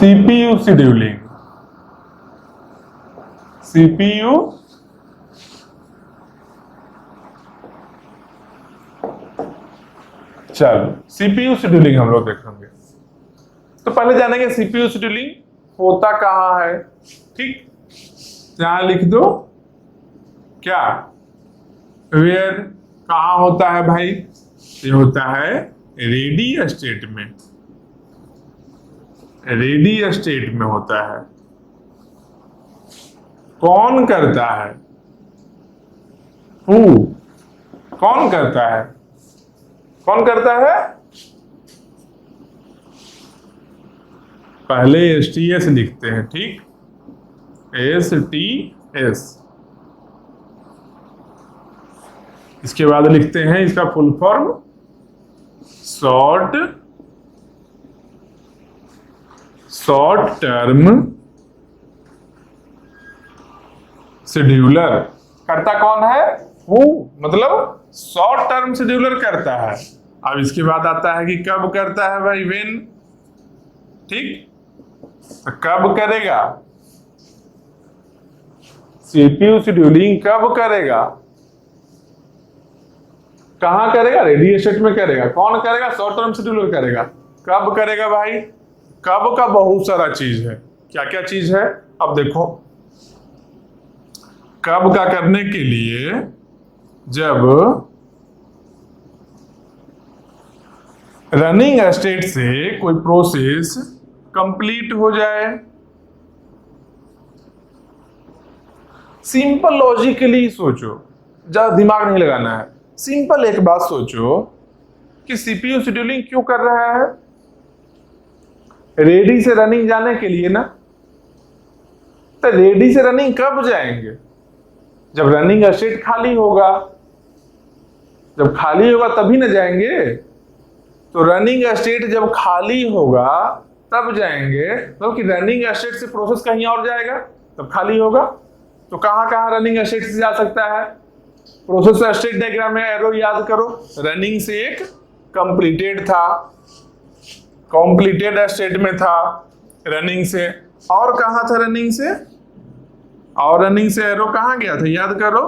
CPU scheduling, CPU चलो CPU scheduling हम लोग देखेंगे। तो पहले जानेंगे सीपीयू शेड्यूलिंग होता कहां है। ठीक, यहां लिख दो क्या, वेयर कहां होता है भाई, ये होता है रेडी स्टेट में, रेडी स्टेट में होता है। कौन करता है, हु, कौन करता है, कौन करता है, पहले STS लिखते हैं। ठीक, STS, इसके बाद लिखते हैं इसका full form short term scheduler. करता कौन है, हु, मतलब शॉर्ट टर्म शेड्यूलर करता है। अब इसके बाद आता है कि कब करता है भाई, व्हेन। ठीक, तो कब करेगा, सीपीयू शेड्यूलिंग कब करेगा, कहां करेगा, रेडी स्टेट में करेगा। कौन करेगा, शॉर्ट टर्म शेड्यूलर करेगा। कब करेगा भाई, कब का बहुत सारा चीज है, क्या क्या चीज है। अब देखो, कब का करने के लिए जब रनिंग स्टेट से कोई प्रोसेस कंप्लीट हो जाए। सिंपल लॉजिकली सोचो, ज्यादा दिमाग नहीं लगाना है। सिंपल एक बात सोचो कि सीपीयू शेड्यूलिंग क्यों कर रहा है, रेडी से रनिंग जाने के लिए ना। तो रेडी से रनिंग कब जाएंगे, जब रनिंग स्टेट खाली होगा। जब खाली होगा तभी ना जाएंगे। तो रनिंग स्टेट जब खाली होगा तब जाएंगे, क्योंकि रनिंग स्टेट से प्रोसेस कहीं और जाएगा तब खाली होगा। तो कहां कहां रनिंग स्टेट से जा सकता है, प्रोसेस स्टेट डायग्राम में एरो याद करो। रनिंग से एक कंप्लीटेड था, कंप्लीटेड स्टेट में था रनिंग से। और कहां था रनिंग से, और रनिंग से एरो कहां गया था याद करो।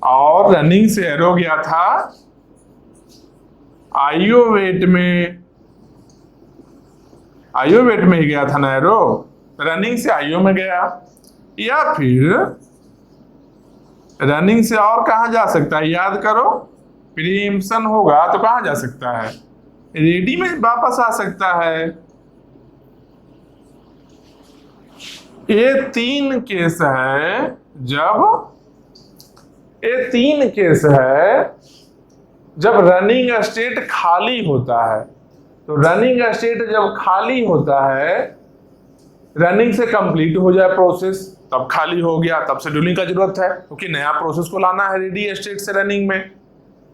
और रनिंग से एरो गया था आईओ वेट में, आईओ वेट में ही गया था ना एरो, रनिंग से आईओ में गया। या फिर रनिंग से और कहां जा सकता है याद करो, प्रीएम्पशन होगा तो कहां जा सकता है, रेडी में वापस आ सकता है। ये तीन केस है, जब ये तीन केस है जब रनिंग स्टेट खाली होता है। तो रनिंग स्टेट जब खाली होता है, रनिंग से कंप्लीट हो जाए प्रोसेस तब खाली हो गया, तब शेड्यूलिंग का जरूरत है, क्योंकि नया प्रोसेस को लाना है रेडी स्टेट से रनिंग में।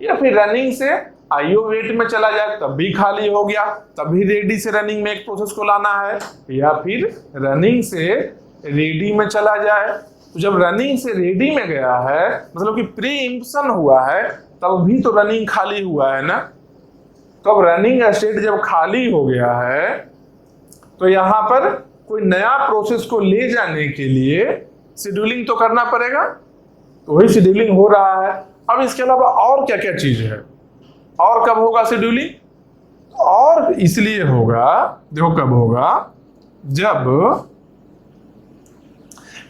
या फिर रनिंग से आईओ वेट में चला जाए तब भी खाली हो गया, तभी रेडी से रनिंग में एक प्रोसेस को लाना है। या फिर रनिंग से रेडी में चला जाए। तो जब रनिंग से रेडी में गया है, मतलब कि प्रीएम्पशन हुआ है, तब भी तो रनिंग खाली हुआ है ना। तो अब रनिंग स्टेट जब खाली हो गया है, तो यहां पर कोई नया प्रोसेस को ले जाने के लिए शेड्यूलिंग तो करना पड़ेगा। तो वही शेड्यूलिंग हो रहा है। अब इसके अलावा और क्या क्या चीज है, और कब होगा शेड्यूलिंग, और इसलिए होगा, देखो कब होगा, जब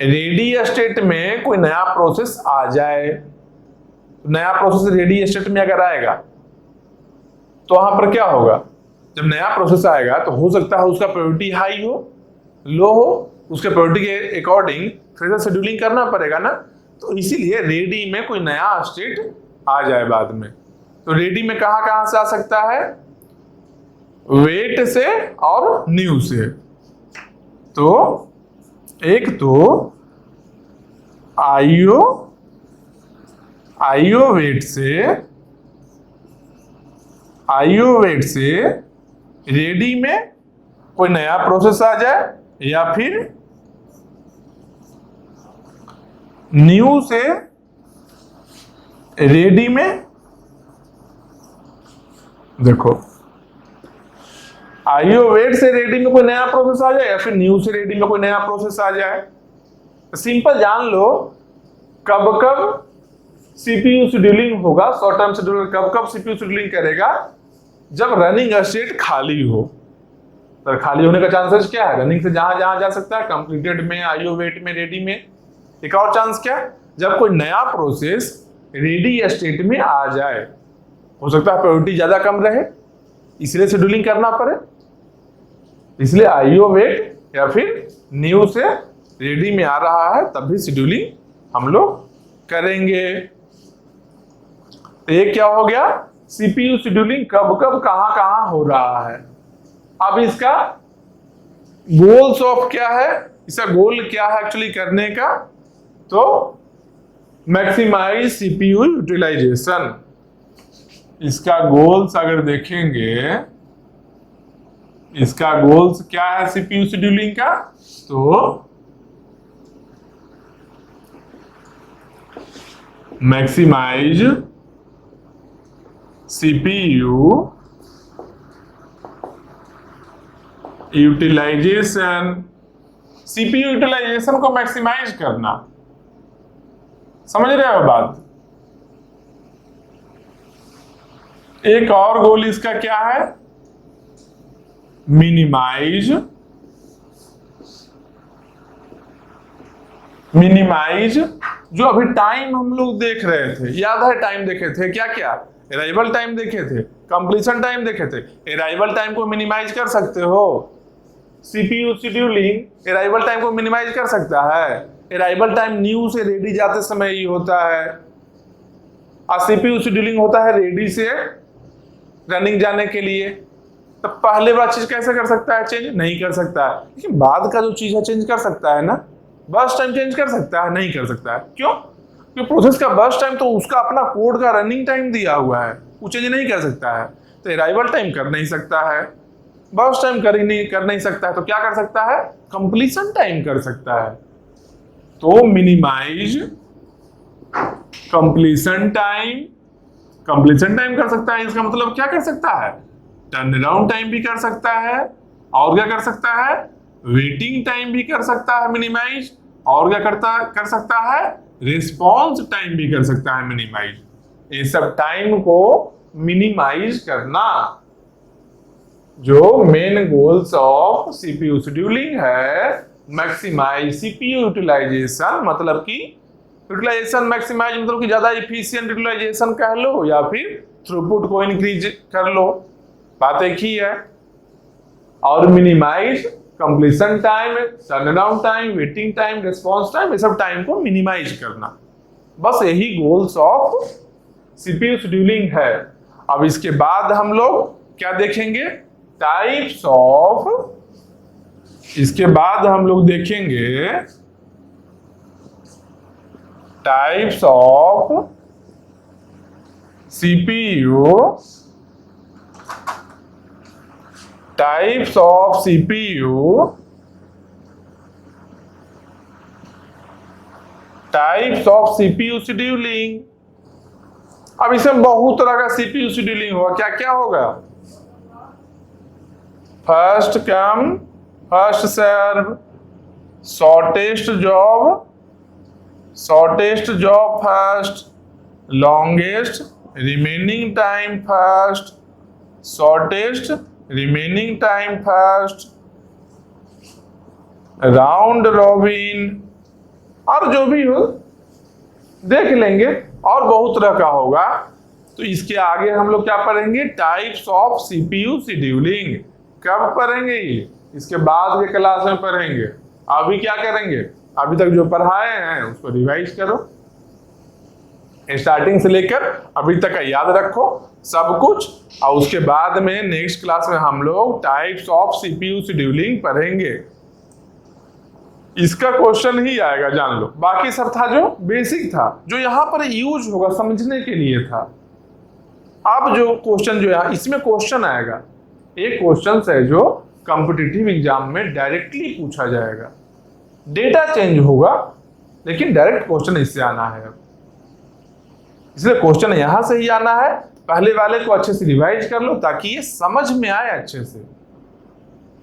रेडी स्टेट में कोई नया प्रोसेस आ जाए। नया प्रोसेस रेडी स्टेट में अगर आएगा तो वहां पर क्या होगा, जब नया प्रोसेस आएगा तो हो सकता है उसका प्रायोरिटी हाई हो, लो हो, उसके प्रायोरिटी के अकॉर्डिंग फिर से शेड्यूलिंग करना पड़ेगा ना। तो इसीलिए रेडी में कोई नया स्टेट आ जाए बाद में। तो रेडी में कहां कहां से आ सकता है, वेट से और न्यू से। तो एक तो आईओ वेट से रेडी में कोई नया प्रोसेस आ जाए, या फिर न्यू से रेडी में। देखो आईओ वेट से रेडी में कोई नया प्रोसेस आ जाए या फिर न्यू से रेडी में कोई नया प्रोसेस आ जाए। तो सिंपल जान लो कब कब सीपीयू शेड्यूलिंग होगा, शॉर्ट टर्म शेड्यूलर कब कब सीपीयू शेड्यूलिंग करेगा, जब रनिंग स्टेट खाली हो। तो खाली होने का चांसेस क्या है, रनिंग से जहां जहां जा सकता है, कंप्लीटेड में, आईओ वेट में, रेडी में। एक और चांस क्या है, जब कोई नया प्रोसेस रेडी स्टेट में आ जाए। हो सकता है प्रायोरिटी ज्यादा कम रहे इसलिए शेड्यूलिंग करना पड़े, इसलिए आईओ वेट या फिर न्यू से रेडी में आ रहा है तब भी शेड्यूलिंग हम लोग करेंगे। तो ये क्या हो गया, सीपीयू शेड्यूलिंग कब कब कहां कहां हो रहा है। अब इसका गोल्स ऑफ क्या है, इसका गोल क्या है एक्चुअली करने का, तो मैक्सिमाइज सीपीयू यूटिलाइजेशन। इसका गोल्स अगर देखेंगे, इसका गोल्स क्या है सीपीयू शेड्यूलिंग का, तो maximise CPU utilisation. CPU utilisation को मैक्सिमाइज करना, समझ रहे हो बात। एक और गोल इसका क्या है, मिनिमाइज जो अभी टाइम हम लोग देख रहे थे, याद है टाइम देखे थे क्या क्या, अराइवल टाइम देखे थे, कंप्लीशन टाइम देखे थे। अराइवल टाइम को मिनिमाइज कर सकते हो, सीपीयू शेड्यूलिंग अराइवल टाइम को मिनिमाइज कर सकता है। अराइवल टाइम न्यू से रेडी जाते समय ही होता है, और सीपीयू शेड्यूलिंग होता है रेडी से रनिंग जाने के लिए। तो पहले वाला चीज कैसे कर सकता है, चेंज नहीं कर सकता है, लेकिन बाद का जो चीज है चेंज कर सकता है ना। बस टाइम चेंज कर सकता है, नहीं कर सकता है, क्यों, क्योंकि प्रोसेस का बस टाइम तो उसका अपना कोड का रनिंग टाइम दिया हुआ है, वो चेंज नहीं कर सकता है। तो अराइवल टाइम कर नहीं सकता है, बस टाइम कर नहीं सकता है, तो क्या कर सकता है, कंप्लीशन टाइम कर सकता है। तो मिनिमाइज कंप्लीशन टाइम कर सकता है। इसका मतलब क्या कर सकता है, टर्न अराउंड टाइम भी कर सकता है, और क्या कर सकता है, वेटिंग टाइम भी कर सकता है मिनिमाइज, और क्या कर सकता है, रिस्पॉन्स टाइम भी कर सकता है मिनिमाइज। ये सब टाइम को मिनिमाइज करना जो main goals of CPU scheduling है। मैक्सिमाइज सीपीयू यूटिलाइजेशन, मतलब कि यूटिलाइजेशन मैक्सिमाइज मतलब कि ज्यादा इफिशिएंट यूटिलाइजेशन कह लो, या फिर थ्रूपुट को इंक्रीज कर लो, बात एक ही है। और minimise completion time, turnaround time, waiting time, response time, ये सब टाइम को मिनिमाइज करना, बस यही गोल्स ऑफ सीपीयू शेड्यूलिंग है। अब इसके बाद हम लोग क्या देखेंगे, टाइप्स ऑफ, इसके बाद हम लोग देखेंगे types of CPU, types of CPU, types of CPU scheduling. अब इसमें बहुत तरह का सीपीयू शेड्यूलिंग होगा, क्या क्या होगा, first come first serve, shortest job first, longest remaining time first, shortest remaining time first, round robin, और जो भी हो देख लेंगे, और बहुत तरह का होगा। तो इसके आगे हम लोग क्या पढ़ेंगे, टाइप्स ऑफ सीपीयू शेड्यूलिंग। कब पढ़ेंगे ये, इसके बाद के क्लास में पढ़ेंगे। अभी क्या करेंगे, अभी तक जो पढ़ाए हैं उसको रिवाइज करो, स्टार्टिंग से लेकर अभी तक का याद रखो सब कुछ, और उसके बाद में नेक्स्ट क्लास में हम लोग टाइप्स ऑफ सीपीयू शेड्यूलिंग पढ़ेंगे। इसका क्वेश्चन ही आएगा, जान लो। बाकी सब था जो बेसिक था, जो यहाँ पर यूज होगा समझने के लिए था। अब जो क्वेश्चन जो है इसमें क्वेश्चन आएगा, एक क्वेश्चन है जो कॉम्पिटिटिव एग्जाम में डायरेक्टली पूछा जाएगा। डेटा चेंज होगा लेकिन डायरेक्ट क्वेश्चन इससे आना है, इसलिए क्वेश्चन यहां से ही आना है। पहले वाले को अच्छे से रिवाइज कर लो ताकि ये समझ में आए अच्छे से।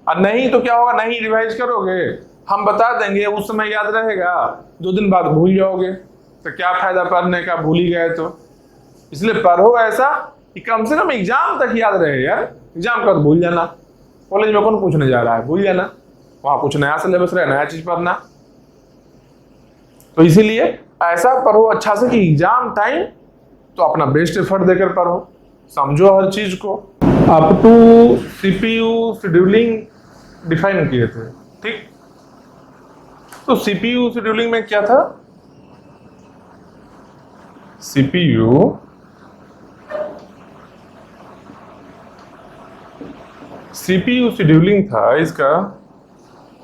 और नहीं तो क्या होगा, नहीं रिवाइज करोगे, हम बता देंगे, उस समय याद रहेगा, 2 दिन बाद भूल जाओगे, तो क्या फायदा पढ़ने का, भूल ही गए तो। इसलिए पढ़ो ऐसा कि कम से कम एग्जाम तक याद रहे यार। एग्जाम का तो भूल जाना, कॉलेज में कौन पूछने जा रहा है, भूल जाना, वहां कुछ नया सिलेबस रहे, नया चीज पढ़ना। तो इसीलिए ऐसा पढ़ो अच्छा से कि एग्जाम टाइम तो अपना बेस्ट एफर्ट देकर पढ़ो, समझो हर चीज को। Up to CPU scheduling define किए थे, ठीक। तो सीपीयू शेड्यूलिंग में क्या था, सीपीयू शेड्यूलिंग था, इसका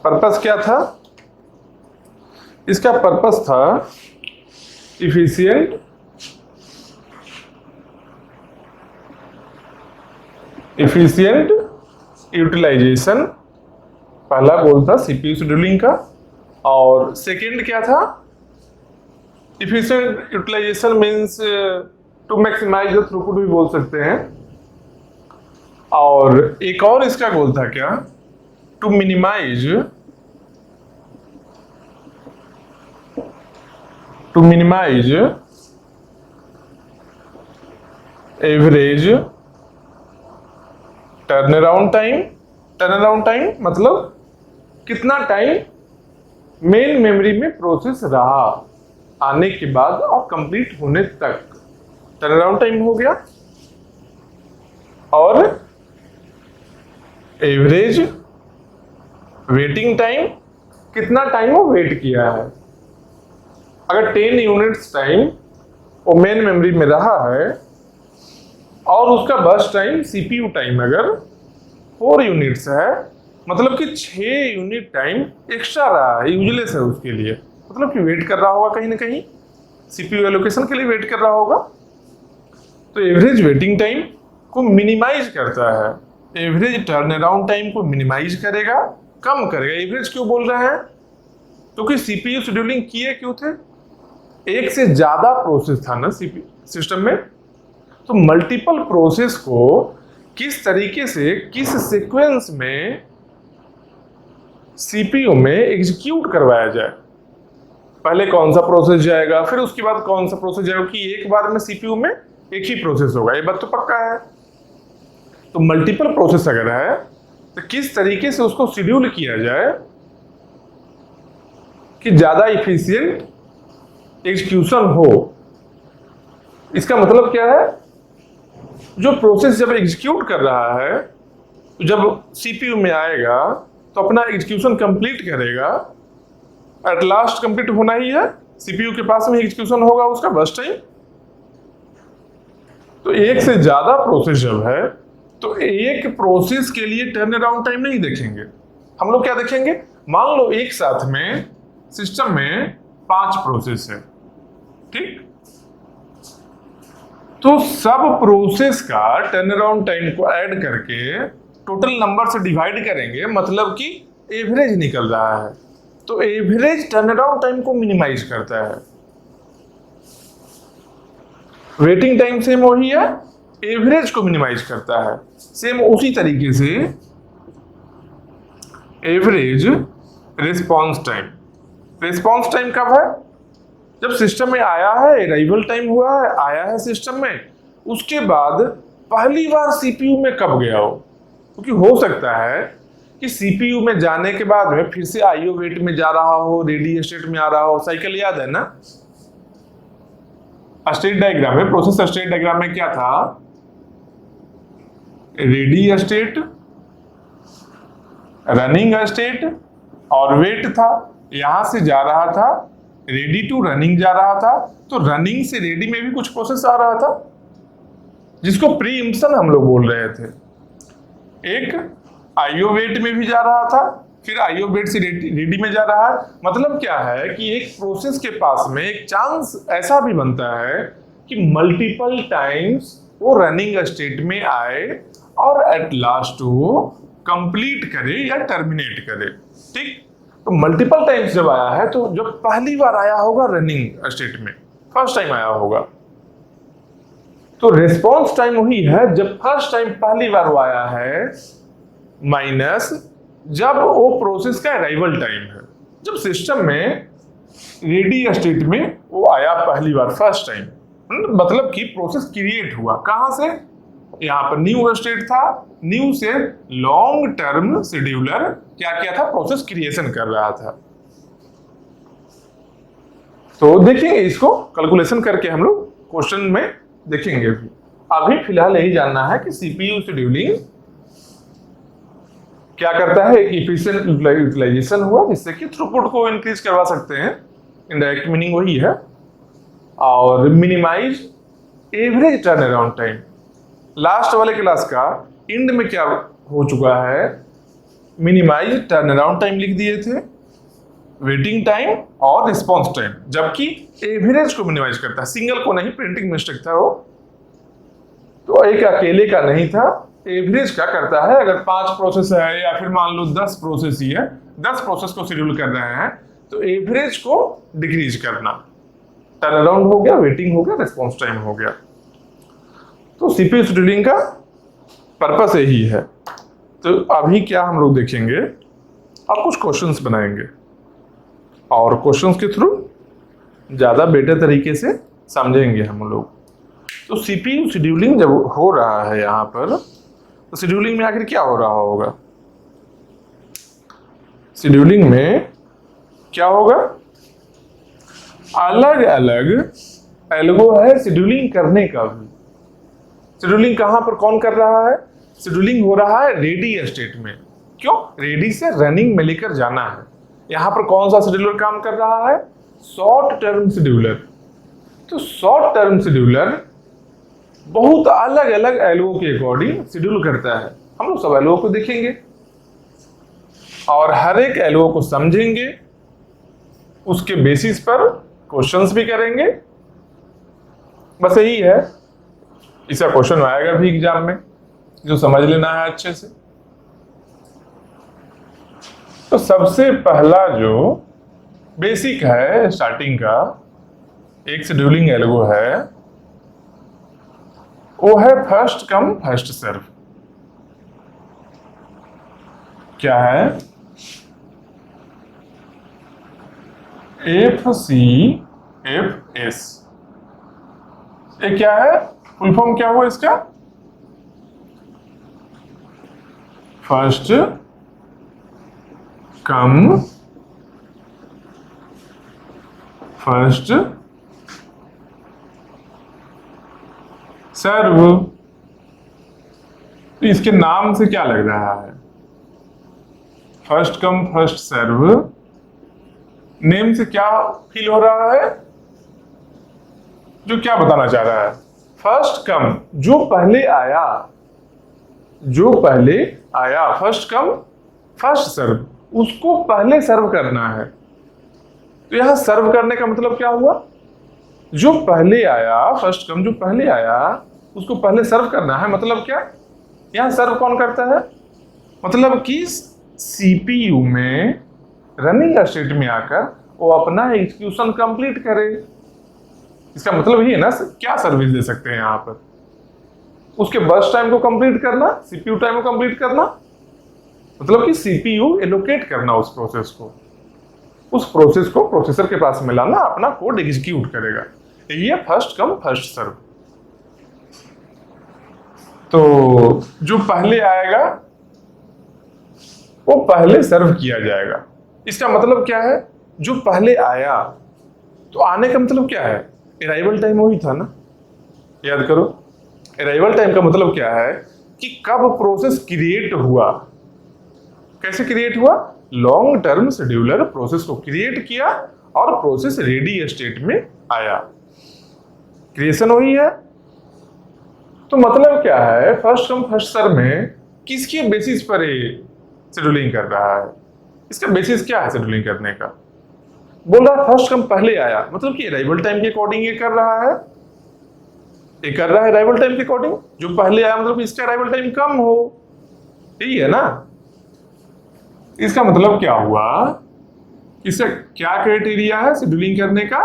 पर्पस क्या था, इसका पर्पस था इफिशिएंट यूटिलाइजेशन, पहला गोल था सीपीयू शेड्यूलिंग का। और सेकंड क्या था, efficient utilisation means to maximise the throughput भी बोल सकते हैं। और एक और इसका गोल था क्या, to minimise average turnaround time मतलब कितना टाइम मेन मेमोरी में प्रोसेस रहा आने के बाद और कंप्लीट होने तक, टर्नअराउंड टाइम हो गया। और एवरेज वेटिंग टाइम, कितना टाइम वो वेट किया है। अगर 10 यूनिट्स टाइम वो मेन मेमोरी में रहा है और उसका बर्स्ट टाइम सीपीयू टाइम अगर 4 यूनिट्स है, मतलब कि 6 यूनिट टाइम एक्स्ट्रा रहा है, यूजलेस है उसके लिए, मतलब कि वेट कर रहा होगा कहीं ना कहीं, सीपीयू एलोकेशन के लिए वेट कर रहा होगा। तो एवरेज वेटिंग टाइम को मिनिमाइज करता है, एवरेज टर्न अराउंड टाइम को मिनिमाइज करेगा, कम करेगा। एवरेज क्यों बोल रहे हैं, क्योंकि सीपीयू शेड्यूलिंग किए क्यों थे, एक से ज्यादा प्रोसेस था ना सीपीयू सिस्टम में, तो मल्टीपल प्रोसेस को किस तरीके से किस सीक्वेंस में सीपीयू में एग्जीक्यूट करवाया जाए, पहले कौन सा प्रोसेस जाएगा, फिर उसके बाद कौन सा प्रोसेस जाएगा, कि एक बार में सीपीयू में एक ही प्रोसेस होगा, ये बात तो पक्का है। तो मल्टीपल प्रोसेस अगर है तो किस तरीके से उसको शेड्यूल किया जाए कि ज्यादा इफिशिएंट एग्जीक्यूशन हो। इसका मतलब क्या है, जो प्रोसेस जब एग्जीक्यूट कर रहा है, जब सीपीयू में आएगा तो अपना एग्जीक्यूशन कंप्लीट करेगा, एट लास्ट कंप्लीट होना ही है, सीपीयू के पास में एग्जीक्यूशन होगा उसका बस टाइम। तो एक से ज्यादा प्रोसेस जब है तो एक प्रोसेस के लिए टर्न अराउंड टाइम नहीं देखेंगे, हम लोग क्या देखेंगे, मान लो एक साथ में सिस्टम में 5 प्रोसेस है, ठीक। तो सब प्रोसेस का टर्न अराउंड टाइम को ऐड करके टोटल नंबर से डिवाइड करेंगे, मतलब कि एवरेज निकल रहा है। तो एवरेज टर्न अराउंड टाइम को मिनिमाइज करता है। वेटिंग टाइम सेम वही है, एवरेज को मिनिमाइज करता है। सेम उसी तरीके से एवरेज रिस्पांस टाइम कब है, जब सिस्टम में आया है, अराइवल टाइम हुआ है, आया है सिस्टम में, उसके बाद पहली बार सीपीयू में कब गया हो। क्योंकि हो सकता है कि सीपीयू में जाने के बाद में फिर से आईओ वेट में जा रहा हो, रेडी स्टेट में आ रहा हो, साइकिल याद है ना, स्टेट डायग्राम में, प्रोसेस स्टेट डायग्राम में क्या था, रेडी स्टेट, रनिंग स्टेट और वेट था। यहां से जा रहा था, रेडी टू रनिंग जा रहा था, तो रनिंग से रेडी में भी कुछ प्रोसेस आ रहा था जिसको प्रीइम्पशन हम लोग बोल रहे थे। एक आईओ वेट में भी जा रहा था, फिर आईओ वेट से रेडी में जा रहा है। मतलब क्या है कि एक प्रोसेस के पास में एक चांस ऐसा भी बनता है कि मल्टीपल टाइम्स वो रनिंग स्टेट में आए और एट लास्ट वो कंप्लीट करे या टर्मिनेट करे, ठीक। तो मल्टीपल टाइम्स जब आया है, तो जब पहली बार आया होगा रनिंग स्टेट में, फर्स्ट टाइम आया होगा, तो रिस्पॉन्स टाइम वही है जब फर्स्ट टाइम पहली बार वो आया है, माइनस जब वो प्रोसेस का अराइवल टाइम है, जब सिस्टम में रेडी स्टेट में वो आया पहली बार, फर्स्ट टाइम, मतलब कि प्रोसेस क्रिएट हुआ कहां से, यहां पर न्यू स्टेट था, न्यू से लॉन्ग टर्म शेड्यूलर क्या किया था, प्रोसेस क्रिएशन कर रहा था। तो देखेंगे इसको कैलकुलेशन करके हम लोग क्वेश्चन में देखेंगे। अभी फिलहाल यही जानना है कि सीपीयू शेड्यूलिंग क्या करता है, एक इफिशिएंट यूटिलाइजेशन हुआ जिससे कि थ्रूपुट को इंक्रीज करवा सकते हैं, इनडायरेक्ट मीनिंग वही है, और minimise average turn around time. Last वाले क्लास का एंड में क्या हो चुका है, मिनिमाइज टर्न अराउंड टाइम लिख दिए थे, वेटिंग टाइम और रिस्पॉन्स टाइम, जबकि एवरेज को मिनिमाइज करता है, सिंगल को नहीं, प्रिंटिंग मिस्टेक था वो, तो एक अकेले का नहीं था, एवरेज का करता है। अगर 5 प्रोसेस है या फिर मान लो 10 प्रोसेस ही है, 10 प्रोसेस को शेड्यूल कर रहे हैं, तो एवरेज को डिक्रीज करना, टर्न अराउंड हो गया, वेटिंग हो गया, रिस्पॉन्स टाइम हो गया। तो सीपीयू शेड्यूलिंग का पर्पस यही है। तो अभी क्या हम लोग देखेंगे, अब कुछ क्वेश्चंस बनाएंगे और क्वेश्चंस के थ्रू ज्यादा बेटर तरीके से समझेंगे हम लोग। तो सीपीयू शेड्यूलिंग जब हो रहा है यहाँ पर, तो शेड्यूलिंग में आखिर क्या हो रहा होगा, शेड्यूलिंग में क्या होगा, अलग अलग एल्गो है शेड्यूलिंग करने का भी। शेड्यूलिंग कहां पर कौन कर रहा है, शेड्यूलिंग हो रहा है रेडी स्टेट में, क्यों, रेडी से रनिंग में लेकर जाना है। यहां पर कौन सा शेड्यूलर काम कर रहा है, शॉर्ट टर्म शेड्यूलर। तो शॉर्ट टर्म शेड्यूलर बहुत अलग अलग एल्गो के अकॉर्डिंग शेड्यूल करता है। हम लोग सब एल्गो को देखेंगे और हर एक एल्गो को समझेंगे, उसके बेसिस पर क्वेश्चंस भी करेंगे। बस यही है, इसका क्वेश्चन आएगा भी एग्जाम में, जो समझ लेना है अच्छे से। तो सबसे पहला जो बेसिक है स्टार्टिंग का, एक शेड्यूलिंग एल्गो है, वो है फर्स्ट कम फर्स्ट सर्व। क्या है, FCFS। ये क्या है, फुल फॉर्म क्या हुआ इसका, फर्स्ट कम फर्स्ट सर्व। तो इसके नाम से क्या लग रहा है, first come first serve, name से क्या फील हो रहा है, जो क्या बताना चाह रहा है, फर्स्ट कम, जो पहले आया, जो पहले आया, फर्स्ट कम फर्स्ट सर्व, उसको पहले सर्व करना है। तो यहां सर्व करने का मतलब क्या हुआ, जो पहले आया, फर्स्ट कम जो पहले आया उसको पहले सर्व करना है। मतलब क्या, यहां सर्व कौन करता है, मतलब कि सीपीयू में रनिंग स्टेट में आकर वो अपना एग्जीक्यूशन कंप्लीट करे। इसका मतलब ये है ना, क्या सर्विस दे सकते हैं यहां पर, उसके बर्स्ट टाइम को कंप्लीट करना, सीपीयू टाइम को कंप्लीट करना, मतलब कि सीपीयू एलोकेट करना उस प्रोसेस को, उस प्रोसेस को प्रोसेसर के पास में लाना, अपना कोड एग्जीक्यूट करेगा। ये फर्स्ट कम फर्स्ट सर्व। तो जो पहले आएगा वो पहले सर्व किया जाएगा। इसका मतलब क्या है, जो पहले आया, तो आने का मतलब क्या है, अराइवल टाइम वही था ना, याद करो। अराइवल टाइम का मतलब क्या है कि कब प्रोसेस क्रिएट हुआ, कैसे क्रिएट हुआ, लॉन्ग टर्म शेड्यूलर प्रोसेस को क्रिएट किया और प्रोसेस रेडी स्टेट में आया, क्रिएशन वही है। तो मतलब क्या है, फर्स्ट कम फर्स्ट सर्व में किसके बेसिस पर शेड्यूलिंग कर रहा है, इसका बेसिस क्या है शेड्यूलिंग करने का, बोल रहा है फर्स्ट कम पहले आया, मतलब कि अराइवल टाइम के अकॉर्डिंग ये कर रहा है, ये कर रहा है अराइवल टाइम के अकॉर्डिंग, जो पहले आया मतलब इसका अराइवल टाइम कम हो, यही है ना। इसका मतलब क्या हुआ, इसका क्या क्राइटेरिया है शेड्यूलिंग करने का,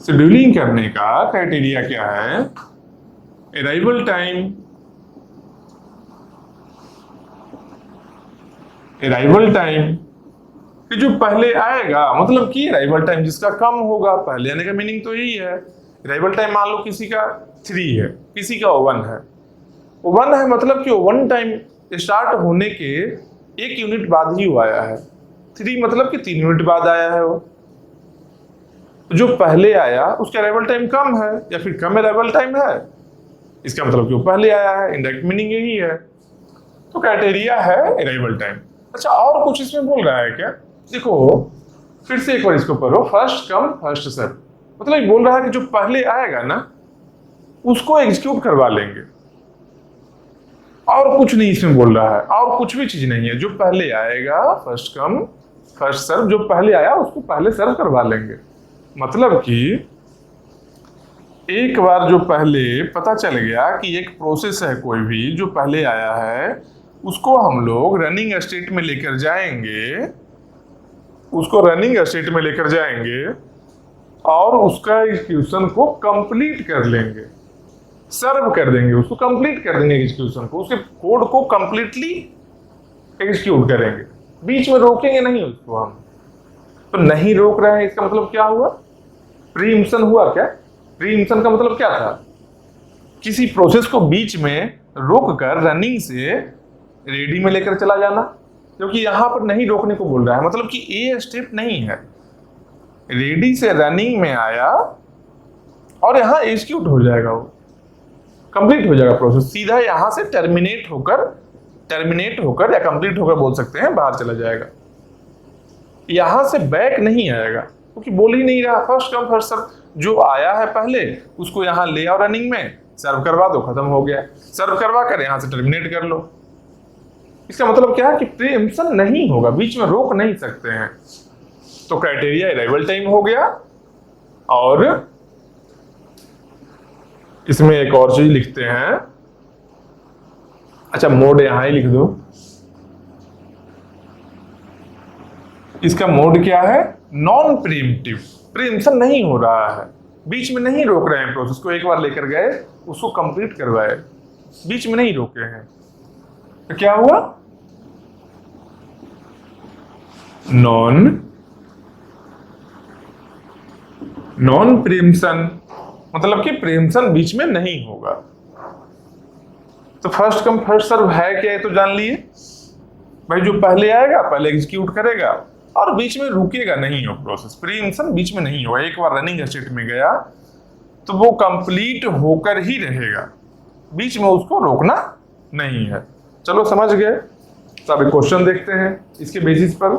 शेड्यूलिंग करने का क्राइटेरिया क्या है, अराइवल टाइम अराइवल टाइम कि जो पहले आएगा, मतलब कि अराइवल टाइम जिसका कम होगा। पहले आने का मीनिंग तो यही है। अराइवल टाइम मान लो किसी का 3 है, किसी का 1 है। 1 है मतलब कि 1 टाइम स्टार्ट होने के 1 यूनिट बाद ही वो आया है। 3 मतलब कि 3 यूनिट बाद आया है वो। जो पहले आया उसका अराइवल टाइम कम है या फिर कम अराइवल टाइम है, इसका मतलब कि वो पहले आया है। इनडायरेक्ट मीनिंग यही है। तो क्राइटेरिया है अराइवल टाइम। अच्छा, और कुछ इसमें बोल रहा है क्या? देखो फिर से एक बार इसको पढ़ो। फर्स्ट कम फर्स्ट सर्व, मतलब ये बोल रहा है कि जो पहले आएगा ना उसको एग्जीक्यूट करवा लेंगे, और कुछ नहीं इसमें बोल रहा है, और कुछ भी चीज नहीं है। जो पहले आएगा फर्स्ट कम फर्स्ट सर्व, जो पहले आया उसको पहले सर्व करवा लेंगे। मतलब कि एक बार जो पहले पता चल गया कि एक प्रोसेस है कोई भी जो पहले आया है, उसको हम लोग रनिंग स्टेट में लेकर जाएंगे, उसको रनिंग स्टेट में लेकर जाएंगे और उसका एग्जीक्यूशन को कंप्लीट कर लेंगे, सर्व कर देंगे, उसको कंप्लीट कर देंगे एग्जीक्यूशन को, उसके कोड को कंप्लीटली एग्जीक्यूट करेंगे, बीच में रोकेंगे नहीं उसको हम। तो नहीं रोक रहे हैं, इसका मतलब क्या हुआ? प्रीएम्पशन हुआ क्या? प्रीएम्पशन का मतलब क्या था? किसी प्रोसेस को बीच में रोक कर रनिंग से रेडी में लेकर चला जाना, क्योंकि यहां पर नहीं रोकने को बोल रहा है। मतलब कि ए स्टेप नहीं है, रेडी से रनिंग में आया और यहां एग्जीक्यूट हो जाएगा, वो कंप्लीट हो जाएगा प्रोसेस, सीधा यहां से टर्मिनेट होकर या कंप्लीट होकर बोल सकते हैं, बाहर चला जाएगा। यहां से बैक नहीं आएगा, क्योंकि बोल ही नहीं रहा। फर्स्ट कम फर्स्ट सर्व, जो आया है पहले उसको यहां ले आओ रनिंग में, सर्व करवा दो, खत्म हो गया। सर्व करवा कर यहां से टर्मिनेट कर लो। इसका मतलब क्या है कि प्रीएम्पशन नहीं होगा, बीच में रोक नहीं सकते हैं। तो क्राइटेरिया अराइवल टाइम हो गया। और इसमें एक और चीज लिखते हैं। अच्छा, मोड यहां ही लिख दो। इसका मोड क्या है? Non pre-emptive. प्रीएम्पशन नहीं हो रहा है, बीच में नहीं रोक रहे हैं प्रोसेस को। एक बार लेकर गए, उसको कंप्लीट करवाए, बीच में नहीं रोके हैं। तो क्या हुआ? नॉन प्रीएम्पशन, मतलब कि प्रीएम्पशन बीच में नहीं होगा। तो फर्स्ट कम फर्स्ट सर्व है क्या, ये तो जान लिए भाई। जो पहले आएगा पहले एग्जीक्यूट करेगा और बीच में रुकेगा नहीं हो प्रोसेस, प्रीएम्पशन बीच में नहीं होगा। एक बार रनिंग स्टेट में गया तो वो कंप्लीट होकर ही रहेगा, बीच में उसको रोकना नहीं है। चलो समझ गए। तो अभी क्वेश्चन देखते हैं इसके बेसिस पर।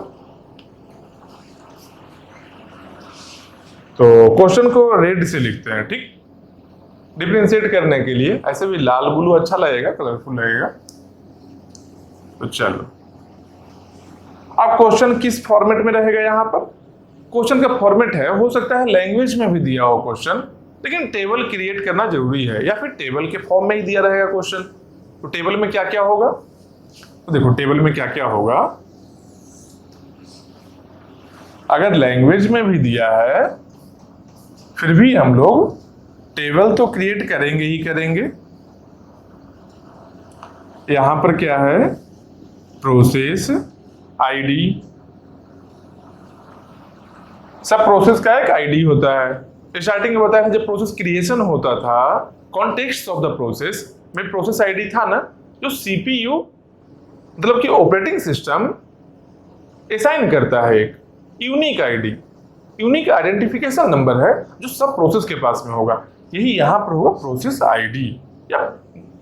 तो क्वेश्चन को रेड से लिखते हैं, ठीक, डिफरेंशिएट करने के लिए। ऐसे भी लाल ब्लू अच्छा लगेगा, कलरफुल लगेगा। तो चलो, अब क्वेश्चन किस फॉर्मेट में रहेगा? यहां पर क्वेश्चन का फॉर्मेट है, हो सकता है लैंग्वेज में भी दिया हो क्वेश्चन, लेकिन टेबल क्रिएट करना जरूरी है, या फिर टेबल के फॉर्म में ही दिया रहेगा क्वेश्चन। तो टेबल में क्या क्या होगा? तो देखो टेबल में क्या क्या होगा। अगर लैंग्वेज में भी दिया है फिर भी हम लोग टेबल तो क्रिएट करेंगे ही करेंगे। यहां पर क्या है? Process ID. सब प्रोसेस का एक आईडी होता है। स्टार्टिंग में बताया था जब प्रोसेस क्रिएशन होता था, कॉन्टेक्स्ट ऑफ द प्रोसेस में प्रोसेस आईडी था ना, जो सीपीयू मतलब कि ऑपरेटिंग सिस्टम असाइन करता है एक unique ID, unique identification number है जो सब प्रोसेस के पास में होगा। यही यहां पर होगा प्रोसेस आईडी, या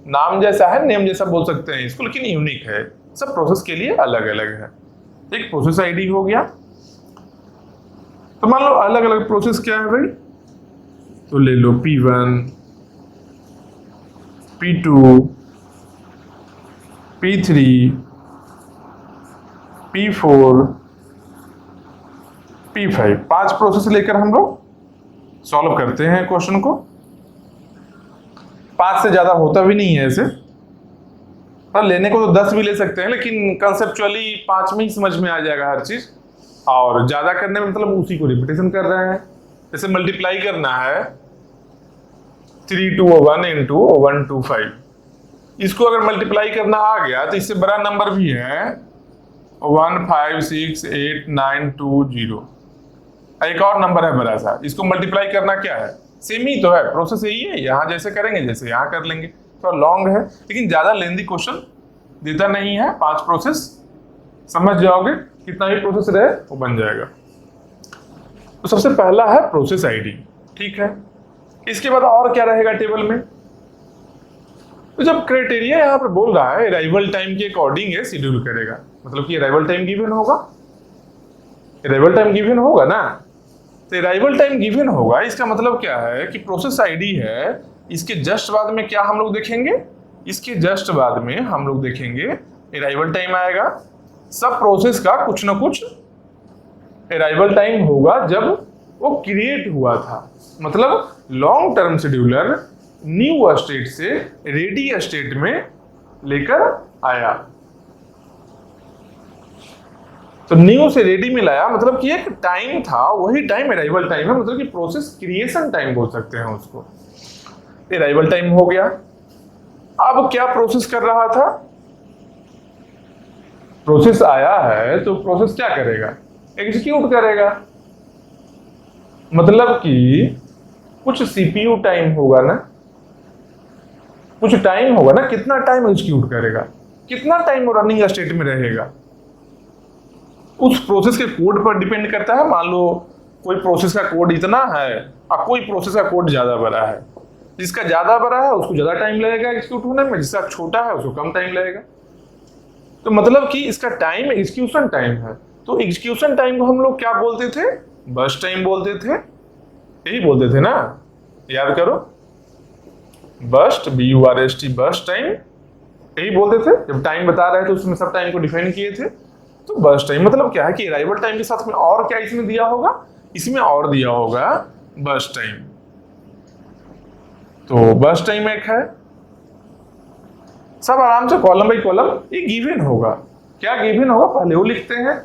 नाम जैसा है, नेम जैसा बोल सकते हैं इसको, लेकिन यूनिक है, सब प्रोसेस के लिए अलग अलग है। एक प्रोसेस आईडी हो गया। तो मान लो अलग अलग प्रोसेस क्या है भाई, तो ले लो P1, P2, P3, P4, P5, 5 process लेकर हम लोग सॉल्व करते हैं क्वेश्चन को। 5 से ज्यादा होता भी नहीं है ऐसे, पर लेने को तो 10 भी ले सकते हैं, लेकिन कंसेप्चुअली 5 में ही समझ में आ जाएगा हर चीज। और ज्यादा करने में मतलब उसी को रिपीटेशन कर रहे हैं। जैसे मल्टीप्लाई करना है 3 2 1 into 1 2 5, इसको अगर मल्टीप्लाई करना आ गया तो इससे बड़ा नंबर भी है 156890। एक और नंबर है बड़ा सा, इसको मल्टीप्लाई करना क्या है, सेम ही तो है, प्रोसेस यही है, यहाँ जैसे करेंगे जैसे यहाँ कर लेंगे। थोड़ा लॉन्ग है लेकिन ज्यादा लेंदी क्वेश्चन देता नहीं है, 5 प्रोसेस समझ जाओगे, कितना भी प्रोसेस रहे वो बन जाएगा। तो सबसे पहला है प्रोसेस आईडी, ठीक है। इसके बाद और क्या रहेगा टेबल में, तो जब क्राइटेरिया यहाँ पर बोल रहा है अराइवल टाइम के अकॉर्डिंग ये शेड्यूल करेगा, मतलब कि अराइवल टाइम गिवन होगा, अराइवल टाइम गिवन होगा ना, तो अराइवल टाइम गिवन होगा, इसका मतलब क्या है कि प्रोसेस आईडी है, इसके जस्ट बाद में क्या हम लोग देखेंगे, इसके जस्ट बाद में हम लोग देखेंगे अराइवल टाइम आएगा। सब प्रोसेस का कुछ ना कुछ अराइवल टाइम होगा जब वो क्रिएट हुआ था, मतलब long term scheduler new state से रेडी स्टेट में लेकर आया। तो न्यू से रेडी में लाया मतलब कि एक टाइम था, वही टाइम अराइवल टाइम है, मतलब कि प्रोसेस क्रिएशन टाइम बोल सकते हैं उसको। अराइवल टाइम हो गया। अब क्या प्रोसेस कर रहा था, प्रोसेस आया है तो प्रोसेस क्या करेगा, एग्जीक्यूट करेगा, मतलब कि कुछ सीपीयू टाइम होगा ना, कुछ टाइम होगा ना, कितना टाइम एग्जीक्यूट करेगा, कितना टाइम रनिंग स्टेट में रहेगा, उस प्रोसेस के कोड पर डिपेंड करता है। मान लो कोई प्रोसेस का कोड इतना है और कोई प्रोसेस का कोड ज्यादा बड़ा है, जिसका ज्यादा बड़ा है उसको ज्यादा टाइम लगेगा एग्जीक्यूट होने में, जिसका छोटा है उसको कम टाइम लगेगा। तो मतलब कि इसका टाइम एग्जीक्यूशन टाइम है। तो एग्जीक्यूशन टाइम को हम लोग क्या बोलते थे, बर्स्ट टाइम बोलते थे, यही बोलते थे ना, याद करो, बर्स्ट, BURST, बर्स्ट टाइम, यही बोलते थे। जब टाइम बता रहे थे उसमें सब टाइम को डिफाइन किए थे। तो बर्स्ट टाइम मतलब क्या है कि अराइवल टाइम के साथ में और क्या इसमें दिया होगा, इसमें और दिया होगा बर्स्ट टाइम। तो बर्स्ट टाइम एक है, सब आराम से कॉलम बाई कॉलम ये गिवन होगा, क्या गिवन होगा पहले वो लिखते हैं,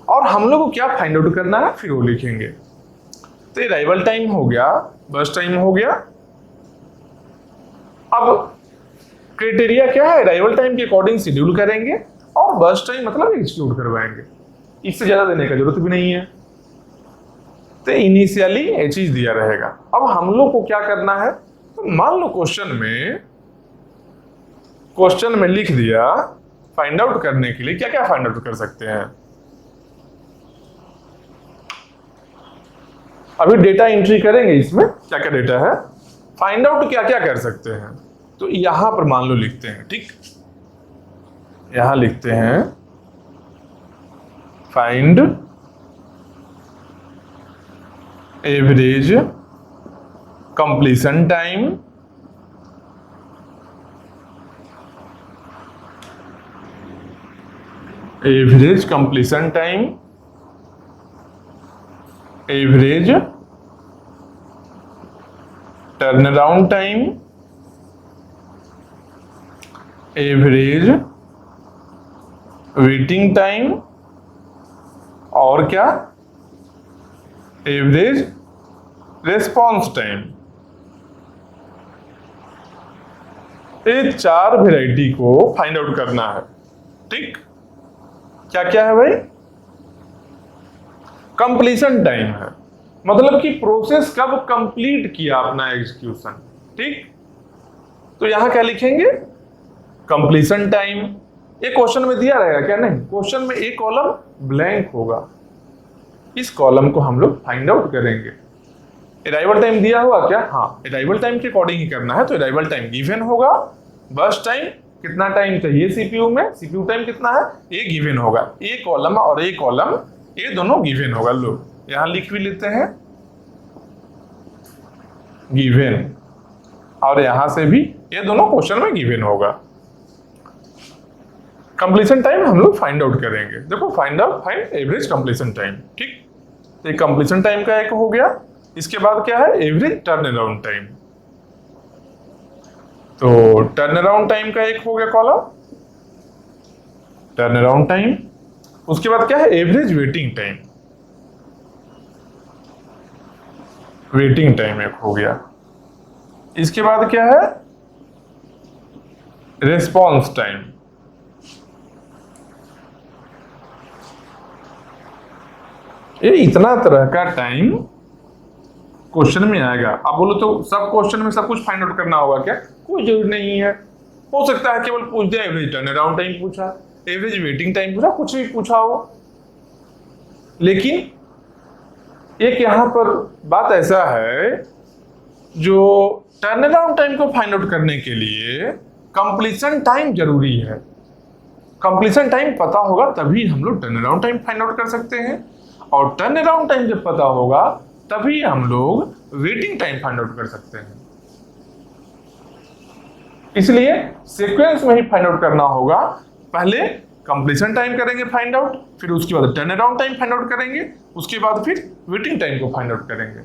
और हम लोग को क्या फाइंड आउट करना है फिर वो लिखेंगे। तो अराइवल टाइम हो गया, बर्स्ट टाइम हो गया। अब क्राइटेरिया क्या है, अराइवल टाइम के अकॉर्डिंग शेड्यूल करेंगे और बर्स्ट टाइम मतलब एग्जीक्यूट करवाएंगे, इससे ज्यादा देने का जरूरत भी नहीं है। तो इनिशियली ये चीज दिया रहेगा। अब हम लोग को क्या करना है, तो मान लो क्वेश्चन में लिख दिया फाइंड आउट करने के लिए क्या क्या फाइंड आउट कर सकते हैं। अभी डेटा एंट्री करेंगे, इसमें क्या क्या डेटा है, फाइंड आउट क्या क्या कर सकते हैं। तो यहां पर मान लो लिखते हैं, ठीक, यहां लिखते हैं find average completion time average completion time, average turnaround time, average waiting time, और क्या, एवरेज रेस्पॉन्स टाइम। ये 4 वैरायटी को फाइंड आउट करना है, ठीक। क्या क्या है भाई, कंप्लीशन टाइम है, मतलब कि प्रोसेस कब कंप्लीट किया अपना एग्जीक्यूशन, ठीक। तो यहां क्या लिखेंगे, कंप्लीशन टाइम। ये क्वेश्चन में दिया रहेगा क्या, नहीं, क्वेश्चन में एक कॉलम ब्लैंक होगा, इस कॉलम को हम लोग फाइंड आउट करेंगे। अराइवल टाइम दिया हुआ क्या, हाँ, अराइवल टाइम के अकॉर्डिंग ही करना है। तो अराइवल टाइम गिवन होगा, बर्स्ट टाइम कितना टाइम चाहिए सीपीयू में, सीपीयू टाइम कितना है ये गिवन होगा, ये कॉलम और ये कॉलम ये दोनों गिवन होगा। लो यहां लिख भी लेते हैं गिवन, और यहां से भी ये दोनों क्वेश्चन में गिवन होगा। कंप्लीशन टाइम हम लोग फाइंड आउट करेंगे, देखो फाइंड एवरेज कंप्लीशन टाइम, ठीक। तो ये कंप्लीशन टाइम का एक हो गया। इसके बाद क्या है, एवरेज टर्न अराउंड टाइम। तो टर्न अराउंड टाइम का एक हो गया कॉलम, टर्न अराउंड टाइम। उसके बाद क्या है, average waiting time, waiting time एक हो गया। इसके बाद क्या है, रेस्पॉन्स टाइम, ये इतना तरह का टाइम क्वेश्चन में आएगा। अब बोलो तो सब क्वेश्चन में सब कुछ फाइंड आउट करना होगा क्या? कोई जरूरी नहीं है। हो सकता है केवल पूछ दे एवरेज टर्न अराउंड टाइम पूछा, एवरेज वेटिंग टाइम पूछा, कुछ भी पूछा हो। लेकिन एक यहाँ पर बात ऐसा है, जो टर्न अराउंड टाइम को फाइंड आउट करने के लिए कंप्लीशन टाइम जरूरी है। कंप्लीशन टाइम पता होगा तभी हम लोग turn around time find out कर सकते हैं, और टर्न अराउंड टाइम जब पता होगा तभी हम लोग वेटिंग टाइम फाइंड आउट कर सकते हैं। इसलिए सीक्वेंस में ही फाइंड आउट करना होगा। पहले कंप्लीशन टाइम करेंगे फाइंड आउट, फिर उसके बाद turn around time find out करेंगे, उसके बाद फिर वेटिंग टाइम को फाइंड आउट करेंगे।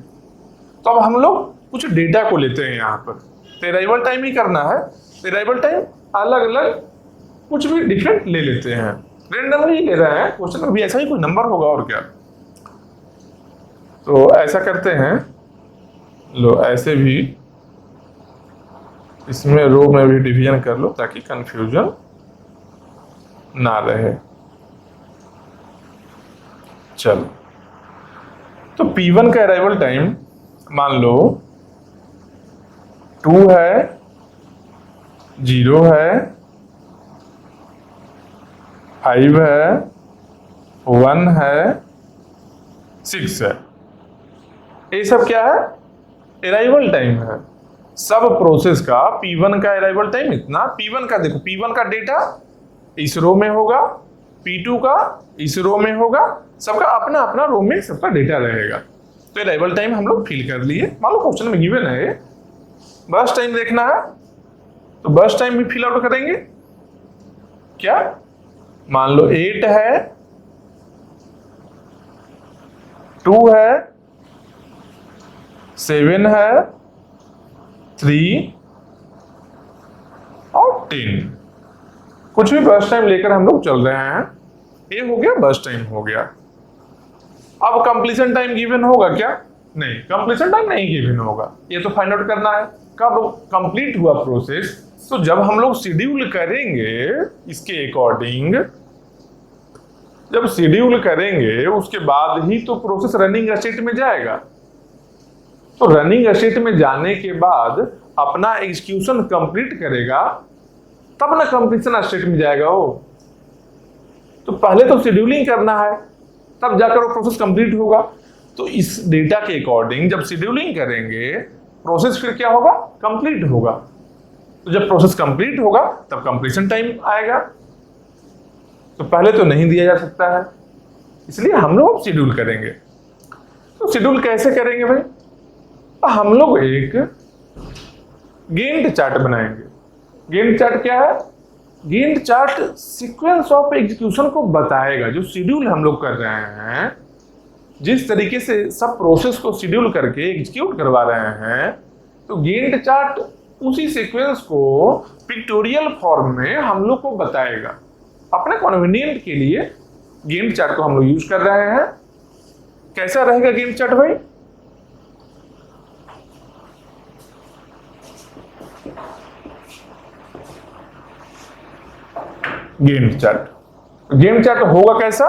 तो अब हम लोग कुछ डेटा को लेते हैं यहाँ पर। तो अराइवल टाइम ही करना है, तो अराइवल टाइम अलग अलग कुछ भी डिफरेंट ले लेते हैं, रेंडमली ही ले रहे हैं। क्वेश्चन में भी ऐसा ही कोई नंबर होगा और क्या। तो ऐसा करते हैं, लो ऐसे भी इसमें रो में भी डिवीजन कर लो ताकि कंफ्यूजन ना रहे। चलो, तो P1 का अराइवल टाइम मान लो 2 है, 0 है, 5 है, 1 है, 6 है। ये सब क्या है? अराइवल टाइम है। सब प्रोसेस का P1 का अराइवल टाइम इतना, P1 का देखो, P1 का डेटा इस रो में होगा, P2 का इस रो में होगा, सबका अपना अपना रो में सबका डेटा रहेगा। तो अराइवल टाइम हम लोग फिल कर लिए। मान लो क्वेश्चन में गिवन है बर्स्ट टाइम देखना है, तो बर्स्ट टाइम भी फिल आउट करेंगे। क्या मान लो 8 है, 2 है, 7 है, 3 और 10, कुछ भी बर्स्ट टाइम लेकर हम लोग चल रहे हैं। ये हो गया, बर्स्ट टाइम हो गया। अब कंप्लीशन टाइम गिवन होगा क्या? नहीं, कंप्लीशन टाइम नहीं गिवन होगा। ये तो फाइंड आउट करना है कब कंप्लीट हुआ प्रोसेस। तो जब हम लोग शेड्यूल करेंगे इसके अकॉर्डिंग, जब शेड्यूल करेंगे उसके बाद ही तो प्रोसेस रनिंग स्टेट में जाएगा। तो रनिंग स्टेट में जाने के बाद अपना एग्जीक्यूशन कंप्लीट करेगा, तब ना कंप्लीशन स्टेट में जाएगा वो। तो पहले तो शेड्यूलिंग करना है, तब जाकर वो प्रोसेस कंप्लीट होगा। तो इस डेटा के अकॉर्डिंग जब शेड्यूलिंग करेंगे प्रोसेस फिर क्या होगा? कंप्लीट होगा। तो जब प्रोसेस कंप्लीट होगा तब कंप्लीशन टाइम आएगा। तो पहले तो नहीं दिया जा सकता है, इसलिए हम लोग शेड्यूल करेंगे। तो शेड्यूल कैसे करेंगे भाई? हम लोग एक गैंट चार्ट बनाएंगे। गैंट चार्ट क्या है? Gantt chart sequence of execution को बताएगा। जो शेड्यूल हम लोग कर रहे हैं, जिस तरीके से सब प्रोसेस को शेड्यूल करके एग्जीक्यूट करवा रहे हैं, तो गैंट चार्ट उसी सीक्वेंस को पिक्टोरियल फॉर्म में हम लोग को बताएगा। अपने कन्वीनियंट के लिए गैंट चार्ट को हम लोग यूज कर रहे हैं। कैसा रहेगा गैंट चार्ट भाई? गैंट चार्ट, गैंट चार्ट होगा कैसा?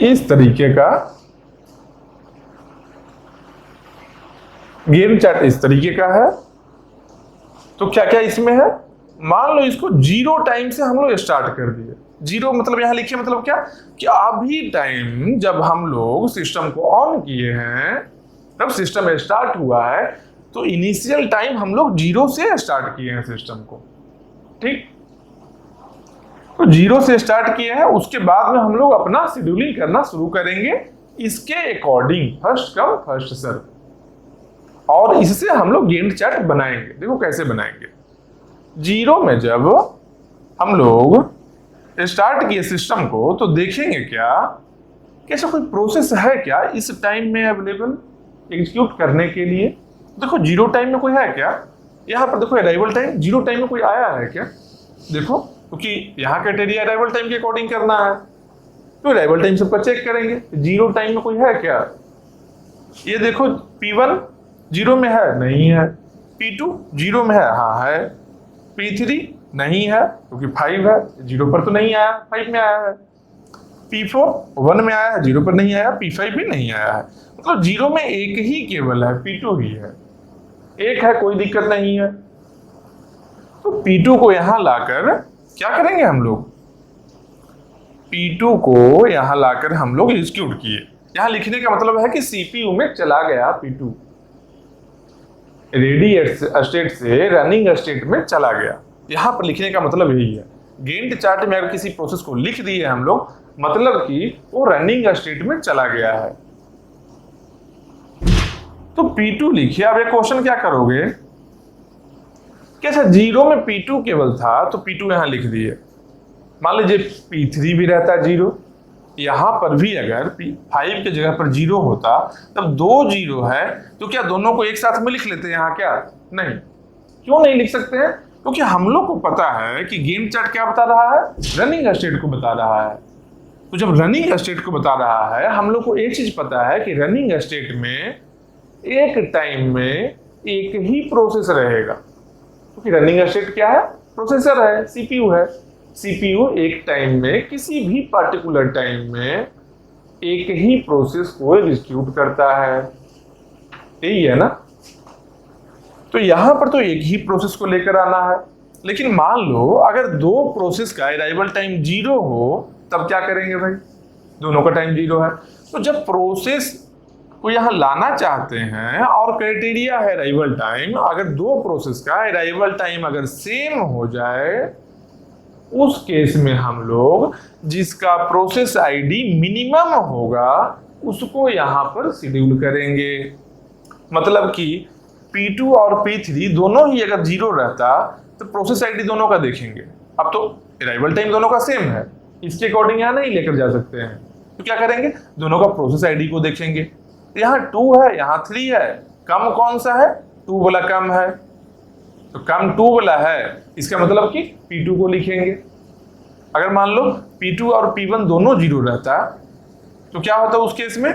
इस तरीके का गैंट चार्ट, इस तरीके का है। तो क्या क्या इसमें है? मान लो इसको 0 टाइम से हम लोग स्टार्ट कर दिए। 0 मतलब यहां लिखिए, मतलब क्या कि अभी टाइम जब हम लोग सिस्टम को ऑन किए हैं, तब सिस्टम स्टार्ट हुआ है, तो इनिशियल टाइम हम लोग 0 से स्टार्ट किए हैं सिस्टम को। ठीक, तो 0 से स्टार्ट किए हैं, उसके बाद में हम लोग अपना शेड्यूलिंग करना शुरू करेंगे इसके according, first come first serve. और इससे हम लोग गैंट चार्ट बनाएंगे। देखो कैसे बनाएंगे। 0 में जब हम लोग स्टार्ट किए सिस्टम को, तो देखेंगे क्या कि ऐसा कोई प्रोसेस है क्या इस टाइम में अवेलेबल एग्जीक्यूट करने के लिए। देखो 0 टाइम में कोई है क्या? यहाँ पर देखो अराइवल टाइम 0 टाइम में कोई आया है क्या? देखो, क्योंकि यहाँ क्राइटेरिया अराइवल टाइम के अकॉर्डिंग करना है, तो अराइवल टाइम सबका चेक करेंगे। 0 टाइम में कोई है क्या? ये देखो P1 0 में है, नहीं है। P2 0 में है, हाँ है। P3 नहीं है क्योंकि 5 है, 0 पर तो नहीं आया, 5 में आया है। P4 1 में आया है, 0 पर नहीं आया, P5 भी नहीं आया है, मतलब 0 में एक ही केवल है, P2 ही है, एक है, कोई दिक्कत नहीं है। तो P2 को यहां लाकर क्या करेंगे हम लोग, P2 को यहां लाकर हम लोग एग्जीक्यूट किए। यहां लिखने का मतलब है कि सीपीयू में चला गया P2, रेडी स्टेट से रनिंग स्टेट में चला गया। यहां पर लिखने का मतलब यही है। गेंट चार्ट में अगर किसी प्रोसेस को लिख दिए हम लोग, मतलब कि वो रनिंग स्टेट में चला गया है। तो P2 लिखिए। अब ये क्वेश्चन क्या करोगे कि अच्छा 0 में P2 केवल था तो P2 यहां लिख दिए। मान लीजिए P3 भी रहता 0, यहां पर भी अगर P5 की जगह पर 0 होता, तब 2 0 है, तो क्या दोनों को एक साथ में लिख लेते हैं यहां? क्या नहीं, क्यों नहीं लिख सकते हैं? क्योंकि हम लोग को पता है कि गेम चार्ट क्या बता रहा है, रनिंग स्टेट को बता रहा है। तो जब रनिंग स्टेट को बता रहा है, हम लोग को एक चीज पता है कि रनिंग स्टेट में एक टाइम में एक ही प्रोसेस रहेगा, क्योंकि रनिंग स्टेट क्या है, प्रोसेसर है, सीपीयू है। सीपीयू एक टाइम में, किसी भी पर्टिकुलर टाइम में एक ही प्रोसेस को एग्जीक्यूट करता है, यही है ना। तो यहां पर तो एक ही प्रोसेस को लेकर आना है, लेकिन मान लो अगर दो प्रोसेस का अराइवल टाइम 0 हो, तब क्या करेंगे भाई, दोनों का टाइम 0 है। तो जब प्रोसेस को यहां लाना चाहते हैं और क्राइटेरिया है अराइवल टाइम, अगर दो प्रोसेस का अराइवल टाइम अगर सेम हो जाए, उस केस में हम लोग जिसका प्रोसेस आईडी मिनिमम होगा उसको यहां पर शेड्यूल करेंगे। मतलब कि P2 और P3 दोनों ही अगर 0 रहता तो प्रोसेस आईडी दोनों का देखेंगे। अब तो अराइवल टाइम दोनों का सेम है, इसके अकॉर्डिंग यहां नहीं लेकर जा सकते हैं, तो क्या करेंगे, दोनों का प्रोसेस आईडी को देखेंगे। यहाँ 2 है, यहाँ 3 है, कम कौन सा है, 2 वाला कम है, तो कम 2 वाला है, इसका मतलब कि P2 को लिखेंगे। अगर मान लो P2 और P1 दोनों 0 रहता तो क्या होता उस केस में,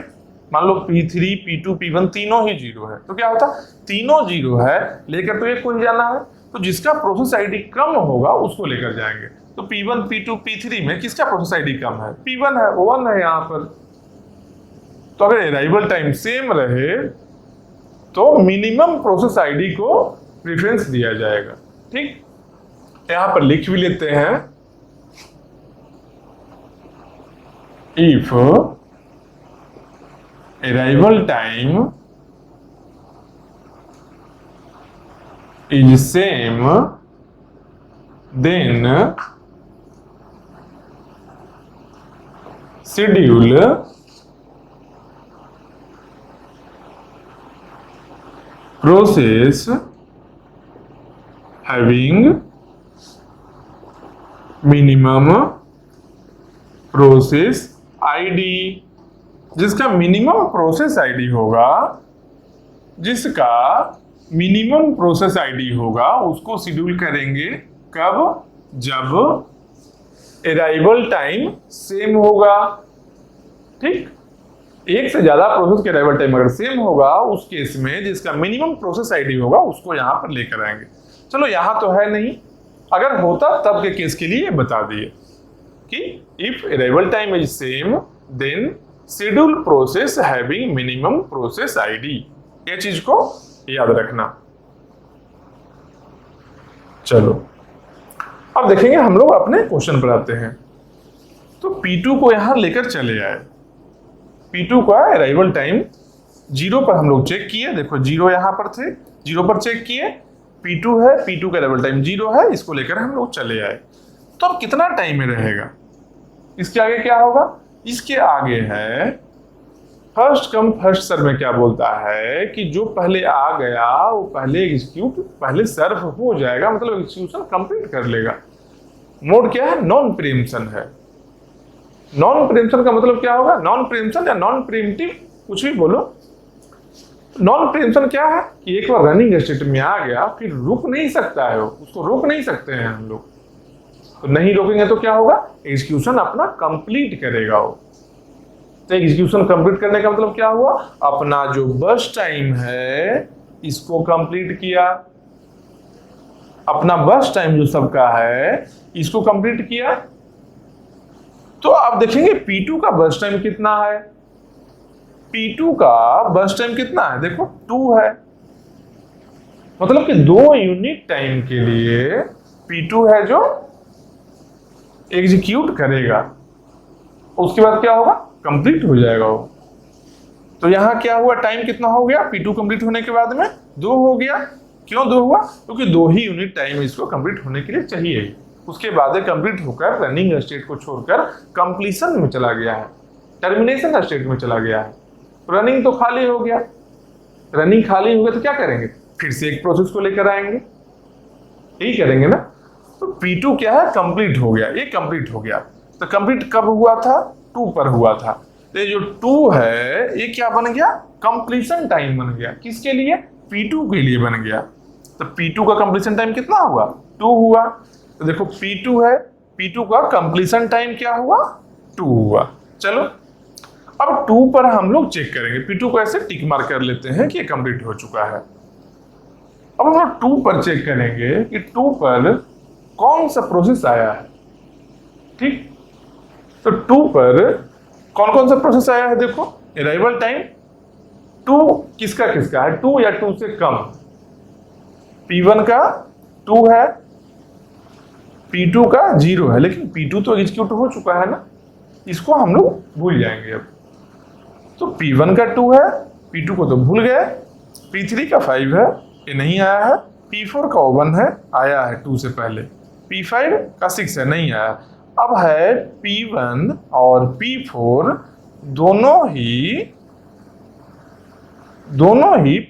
मान लो P3 P2 P1 तीनों ही 0 है, तो क्या होता, तीनों 0 है, लेकर तो एक को ही जाना है, तो जिसका प्रोसेस आईडी कम होगा उसको लेकर जाएंगे। तो P1 P2 P3 में किसका प्रोसेस आईडी कम है, P1 है, 1 है यहाँ पर। तो अगर अराइवल टाइम सेम रहे तो मिनिमम प्रोसेस आईडी को प्रेफरेंस दिया जाएगा। ठीक, यहां पर लिख भी लेते हैं, if arrival time is same then schedule process having minimum process ID, जिसका मिनिमम प्रोसेस आईडी होगा, जिसका मिनिमम प्रोसेस आईडी होगा उसको शेड्यूल करेंगे कब, जब अराइवल टाइम सेम होगा। ठीक, एक से ज्यादा प्रोसेस के अराइवल टाइम अगर सेम होगा, उस केस में जिसका मिनिमम प्रोसेस आईडी होगा उसको यहां पर लेकर आएंगे। चलो यहां तो है नहीं, अगर होता तब के केस के लिए बता दिए कि if arrival time is same then schedule process having minimum process ID, ये चीज को याद रखना। चलो अब देखेंगे, हम लोग अपने क्वेश्चन पर आते हैं। तो P2 को यहां लेकर चले आए, P2 का अराइवल टाइम 0 पर हम लोग चेक किए, देखो 0 यहां पर थे, 0 पर चेक किए, P2 है, P2 का अराइवल टाइम 0 है, इसको लेकर हम लोग चले आए। तो अब कितना टाइम में रहेगा, इसके आगे क्या होगा, इसके आगे है फर्स्ट कम फर्स्ट सर्व में क्या बोलता है कि जो पहले आ गया वो पहले एग्जीक्यूट, पहले सर्व हो जाएगा, मतलब एग्जीक्यूशन कंप्लीट कर लेगा। मोड क्या है, नॉन प्रीएम्पशन है। नॉन प्रीएम्पशन का मतलब क्या होगा, नॉन प्रीएम्पशन या नॉन प्रीएम्प्टिव, कुछ भी बोलो। नॉन प्रीएम्पशन क्या है कि एक बार रनिंग स्टेट में आ गया फिर रुक नहीं सकता है, उसको रोक नहीं सकते हैं हम लोग। तो नहीं रोकेंगे तो क्या होगा, एग्जीक्यूशन अपना कंप्लीट करेगा वो। तो एग्जीक्यूशन कंप्लीट करने का मतलब क्या हुआ, अपना जो बर्स्ट टाइम है इसको कंप्लीट किया। अपना बर्स्ट टाइम जो सबका है इसको कंप्लीट किया। तो आप देखेंगे P2 का बर्स्ट टाइम कितना है, P2 का बर्स्ट टाइम कितना है, देखो 2 है। मतलब कि 2 यूनिट टाइम के लिए P2 है जो एग्जीक्यूट करेगा, उसके बाद क्या होगा, कंप्लीट हो जाएगा वो। तो यहां क्या हुआ, टाइम कितना हो गया P2 कंप्लीट होने के बाद में, 2 हो गया। क्यों 2 हुआ, क्योंकि 2 ही यूनिट टाइम इसको कंप्लीट होने के लिए चाहिए। उसके बाद कंप्लीट होकर रनिंग स्टेट को छोड़कर कंप्लीशन में चला गया है, टर्मिनेशन स्टेट में चला गया है। रनिंग तो खाली हो गया, रनिंग खाली हो गया तो क्या करेंगे, फिर से एक प्रोसेस को लेकर आएंगे, यही करेंगे ना। तो P2 क्या है, कंप्लीट हो गया, ये कंप्लीट हो गया। तो कंप्लीट कब हुआ था, 2 पर हुआ था। तो ये जो 2 है ये क्या बन गया, कंप्लीशन टाइम बन गया। किसके लिए, P2 के लिए बन गया। तो P2 का कंप्लीशन टाइम कितना हुआ, 2 हुआ। तो देखो P2 है, P2 का कंप्लीशन टाइम क्या हुआ, 2 हुआ। चलो अब 2 पर हम लोग चेक करेंगे, P2 को ऐसे टिक मार्क कर लेते हैं कि ये कंप्लीट हो चुका है। अब हम लोग 2 पर चेक करेंगे कि 2 पर कौन सा प्रोसेस आया है। ठीक, तो 2 पर कौन कौन सा प्रोसेस आया है, देखो अराइवल टाइम 2 किसका किसका है, 2 या 2 से कम। P1 का 2 है, P2 का 0 है, लेकिन P2 तो एग्जीक्यूट हो चुका है ना, इसको हम लोग भूल जाएंगे अब। तो P1 का 2 है, P2 को तो भूल गए। P3 का 5 है, ये नहीं आया है। P4 का 1 है, आया है 2 से पहले। P5 का 6 है, नहीं आया। अब है P1 और P4 दोनों ही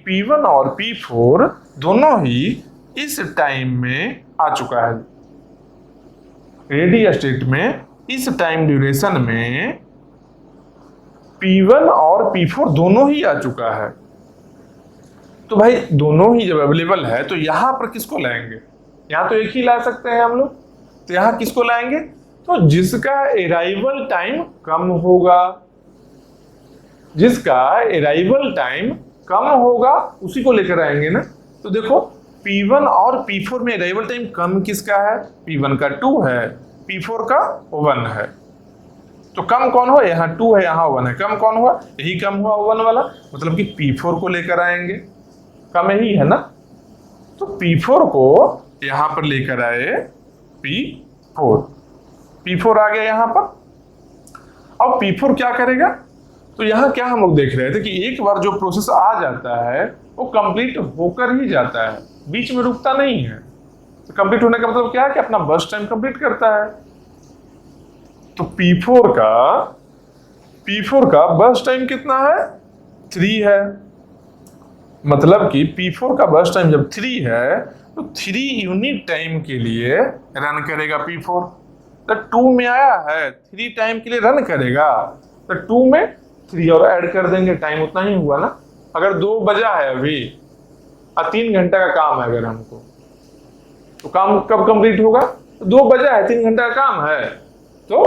P1 और P4 दोनों ही इस टाइम में आ चुका है, रेडी स्टेट में। इस टाइम ड्यूरेशन में P1 और P4 दोनों ही आ चुका है। तो भाई दोनों ही जब अवेलेबल है तो यहां पर किसको लाएंगे, यहां तो एक ही ला सकते हैं हम लोग, तो यहां किसको लाएंगे, तो जिसका अराइवल टाइम कम होगा, जिसका अराइवल टाइम कम होगा उसी को लेकर आएंगे ना। तो देखो P1 और P4 में अराइवल टाइम कम किसका है, P1 का 2 है, P4 का 1 है। तो कम कौन हुआ, यहाँ 2 है यहाँ 1 है, कम कौन हुआ, यही कम हुआ 1 वाला, मतलब कि P4 को लेकर आएंगे, कम यही है ना। तो P4 को यहां पर लेकर आए, P4 आ गया यहां पर। अब P4 क्या करेगा, तो यहां क्या हम लोग देख रहे थे कि एक बार जो प्रोसेस आ जाता है वो कंप्लीट होकर ही जाता है, बीच में रुकता नहीं है। तो कंप्लीट होने का मतलब क्या है कि अपना बर्स्ट टाइम कंप्लीट करता है। तो P4 का बर्स्ट टाइम कितना है, 3 है। मतलब कि P4 का बर्स्ट टाइम जब 3 है तो 3 यूनिट टाइम के लिए रन करेगा P4। तो 2 में आया है, 3 टाइम के लिए रन करेगा, तो 2 में 3 और ऐड कर देंगे, टाइम उतना ही हुआ ना। अगर 2 बजा है अभी और 3 घंटा का काम है अगर हमको, तो काम कब कंप्लीट होगा, तो 2 बजा है, 3 घंटा का काम है, तो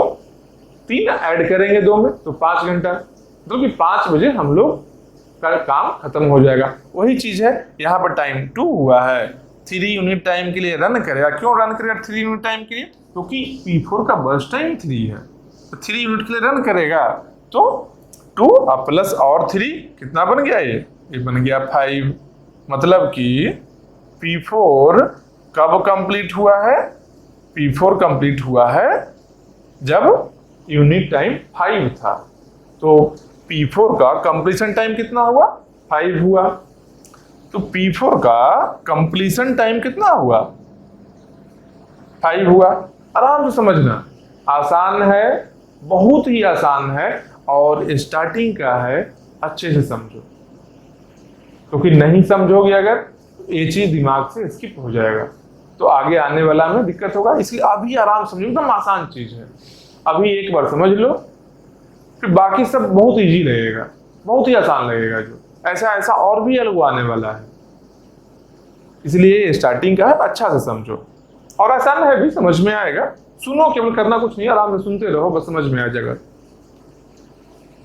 3 ऐड करेंगे 2 में, तो 5 घंटा, मतलब कि 5 बजे हम लोग का काम खत्म हो जाएगा। वही चीज है यहाँ पर, टाइम 2 हुआ है, 3 यूनिट टाइम के लिए रन करेगा। क्यों रन करेगा 3 यूनिट टाइम के लिए, क्योंकि P4 का बर्स्ट टाइम 3 है, तो 3 यूनिट के लिए रन करेगा। तो 2 प्लस और 3 कितना बन गया, ये बन गया 5। मतलब कि P4 कब कंप्लीट हुआ है, P4 कंप्लीट हुआ है जब यूनिट टाइम 5 था। तो P4 का कंप्लीशन टाइम कितना हुआ, 5 हुआ। तो P4 का कंप्लीशन टाइम कितना हुआ, 5 हुआ। आराम से समझना, आसान है, बहुत ही आसान है, और स्टार्टिंग का है, अच्छे से समझो, क्योंकि नहीं समझोगे अगर ये चीज दिमाग से स्किप हो जाएगा तो आगे आने वाला में दिक्कत होगा। इसलिए अभी आराम समझो, एकदम आसान चीज है, अभी एक बार समझ लो, फिर बाकी सब बहुत इजी लगेगा, बहुत ही आसान लगेगा। जो ऐसा और भी अलग आने वाला है, इसलिए स्टार्टिंग का है, अच्छा से समझो, और आसान है भी, समझ में आएगा। सुनो, केवल करना कुछ नहीं, आराम से सुनते रहो, बस समझ में आ जाएगा।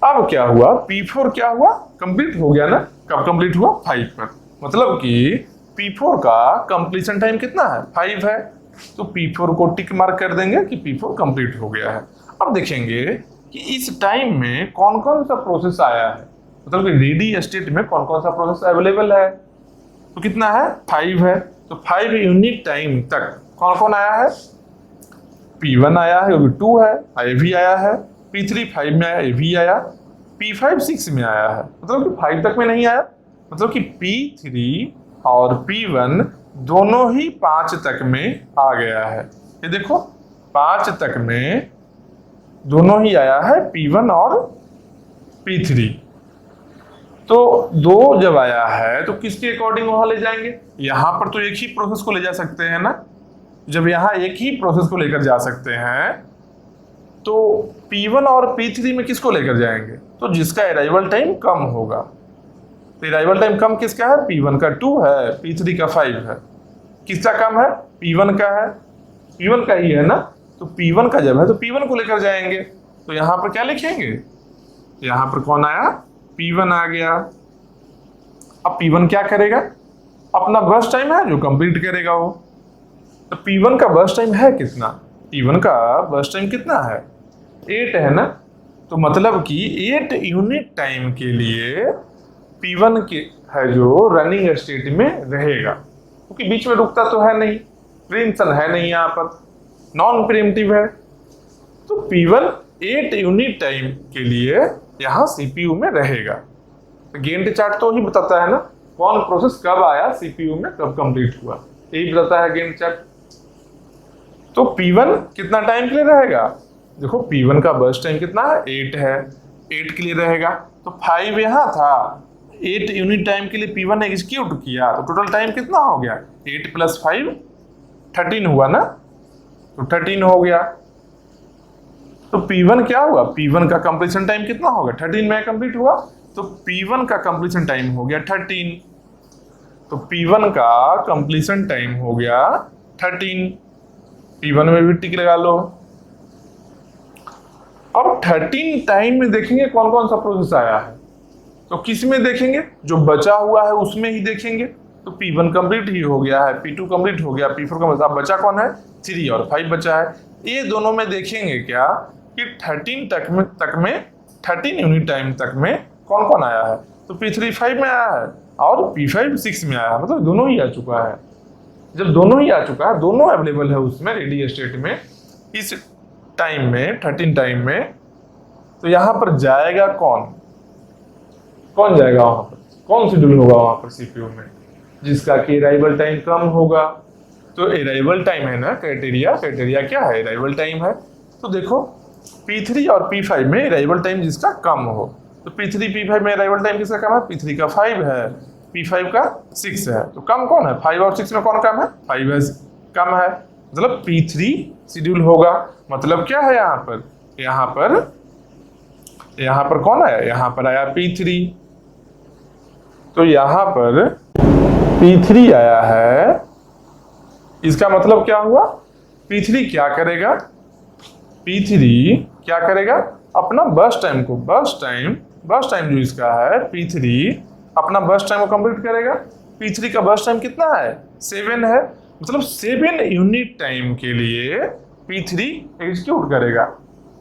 अब क्या हुआ, P4 क्या हुआ, कंप्लीट हो गया ना। कब कंप्लीट हुआ, 5 पर। मतलब कि P4 का कंप्लीशन टाइम कितना है 5 है, तो P4 को टिक मार्क कर देंगे कि P4 कंप्लीट हो गया है। अब देखेंगे कि इस टाइम में कौन कौन सा प्रोसेस आया है, मतलब कि रेडी स्टेट में कौन कौन सा प्रोसेस अवेलेबल है। तो कितना है 5 है, तो 5 यूनिट टाइम तक कौन कौन आया है, P1 आया है, 2 है, ये भी आया है, P3 5 में आया, ये भी आया, P5 6 में आया है, मतलब कि 5 तक में नहीं आया, मतलब कि P3 और P1 दोनों ही 5 तक में आ गया है। ये देखो 5 तक में दोनों ही आया है, P1 और P3। तो 2 जब आया है तो किसके अकॉर्डिंग वहां ले जाएंगे, यहां पर तो एक ही प्रोसेस को ले जा सकते हैं ना। जब यहां एक ही प्रोसेस को लेकर जा सकते हैं तो P1 और P3 में किसको लेकर जाएंगे, तो जिसका अराइवल टाइम कम होगा। तो अराइवल टाइम कम किसका है, P1 का 2 है, P3 का 5 है। किसका कम है, P1 का है, P1 का ही है ना। तो P1 का जब है तो P1 को लेकर जाएंगे। तो यहां पर क्या लिखेंगे, यहां पर कौन आया, P1 आ गया। अब P1 क्या करेगा, अपना बर्स्ट टाइम है जो कंप्लीट करेगा वो। तो P1 का बर्स्ट टाइम है कितना, P1 का बर्स्ट टाइम कितना है 8 है ना। तो मतलब कि 8 यूनिट टाइम के लिए P1 के है जो रनिंग स्टेट में रहेगा, क्योंकि बीच में रुकता तो है नहीं, प्रीएम्पशन है नहीं, यहाँ पर नॉन प्रीएम्प्टिव है। तो P1 8 यूनिट टाइम के लिए यहाँ CPU में रहेगा। गैंट चार्ट तो ही बताता है ना कौन प्रोसेस कब आया CPU में, कब कंप्लीट हुआ, यही बताता है गैंट चार्ट। तो P1 कितना टाइम के लिए रहेगा, देखो P1 का बर्स्ट टाइम कितना है 8 है, 8 के लिए रहेगा। तो 5 यहाँ था, 8 यूनिट टाइम के लिए P1 ने एग्जीक्यूट किया, तो टोटल टाइम कितना हो गया 8 + 5 13 हुआ ना, तो 13 हो गया। तो P1 क्या हुआ, P1 का कंप्लीशन टाइम कितना होगा 13 में कंप्लीट हुआ, तो P1 का कंप्लीशन टाइम हो गया 13। तो P1 का कंप्लीशन टाइम हो गया 13, P1 में भी टिक लगा लो। अब 13 टाइम में देखेंगे कौन कौन सा प्रोसेस आया है, तो किस में देखेंगे, जो बचा हुआ है उसमें ही देखेंगे। तो P1 कंप्लीट ही हो गया है, P2 कंप्लीट हो गया, P4 का बचा कौन है 3 और 5 बचा है। ये दोनों में देखेंगे क्या कि 13 तक में 13 यूनिट टाइम तक में कौन कौन आया है, तो P3 5 में आया है और P5 6 में आया है, मतलब दोनों ही आ चुका है। जब दोनों ही आ चुका है, दोनों अवेलेबल है उसमें रेडी स्टेट में इस टाइम में 13 टाइम में, तो यहां पर जाएगा कौन जाएगा वहां पर, कौन शेड्यूल होगा वहां पर CPU में, जिसका कि अराइवल टाइम कम होगा। तो अराइवल टाइम है ना, क्राइटेरिया क्या है, अराइवल टाइम है। तो देखो P3 और P5 में अराइवल टाइम जिसका कम हो, तो P3 P5 में अराइवल टाइम किसका कम है, P3 का 5 है, P5 का 6 है। तो कम कौन है, 5 और 6 में कौन कम है, 5 कम है, मतलब P3 शेड्यूल होगा। मतलब क्या है यहाँ पर कौन है, यहाँ पर आया P3, तो यहाँ पर P3 आया है। इसका मतलब क्या हुआ, P3 क्या करेगा, P3 क्या करेगा, अपना बर्स्ट टाइम जो इसका है P3 अपना बर्स्ट टाइम को कंप्लीट करेगा। P3 का बर्स्ट टाइम कितना है 7 है, मतलब 7 यूनिट टाइम के लिए P3 एग्जीक्यूट करेगा।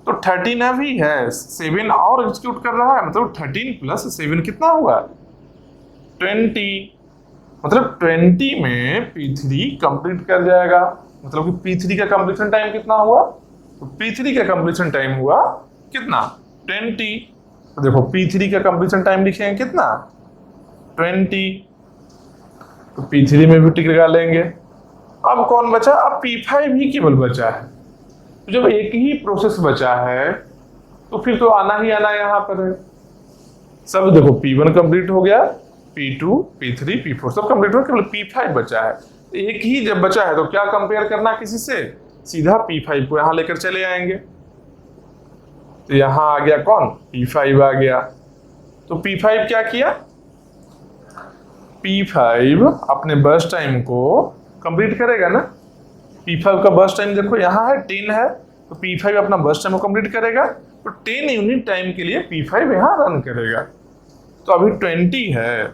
तो 13 अभी है, 7 और एग्जीक्यूट कर रहा है, मतलब 13 + 7 कितना हुआ 20, मतलब 20 में P3 कंप्लीट कर जाएगा। मतलब कि P3 का कंप्लीशन टाइम कितना हुआ, तो P3 का कंप्लीशन टाइम हुआ कितना 20। तो देखो P3 का कंप्लीशन टाइम लिखेंगे कितना 20, तो P3 में भी टिक लगा लेंगे। अब कौन बचा, अब P5 ही केवल बचा है। तो जब एक ही प्रोसेस बचा है तो फिर तो आना ही आना यहाँ पर है। सब देखो P1 कंप्लीट हो गया, P2 P3 P4 सब कंप्लीट हो, केवल P5 बचा है। तो एक ही जब बचा है तो क्या कंपेयर करना किसी से, सीधा P5 को यहां लेकर चले आएंगे। तो यहां आ गया कौन, P5 आ गया। तो P5 क्या किया, P5 अपने बर्स्ट टाइम को कंप्लीट करेगा ना। P5 का बर्स्ट टाइम देखो यहाँ है 10 है, तो P5 अपना बर्स्ट टाइम को कंप्लीट करेगा। तो 10 यूनिट टाइम के लिए P5 यहाँ रन करेगा। तो अभी 20 है,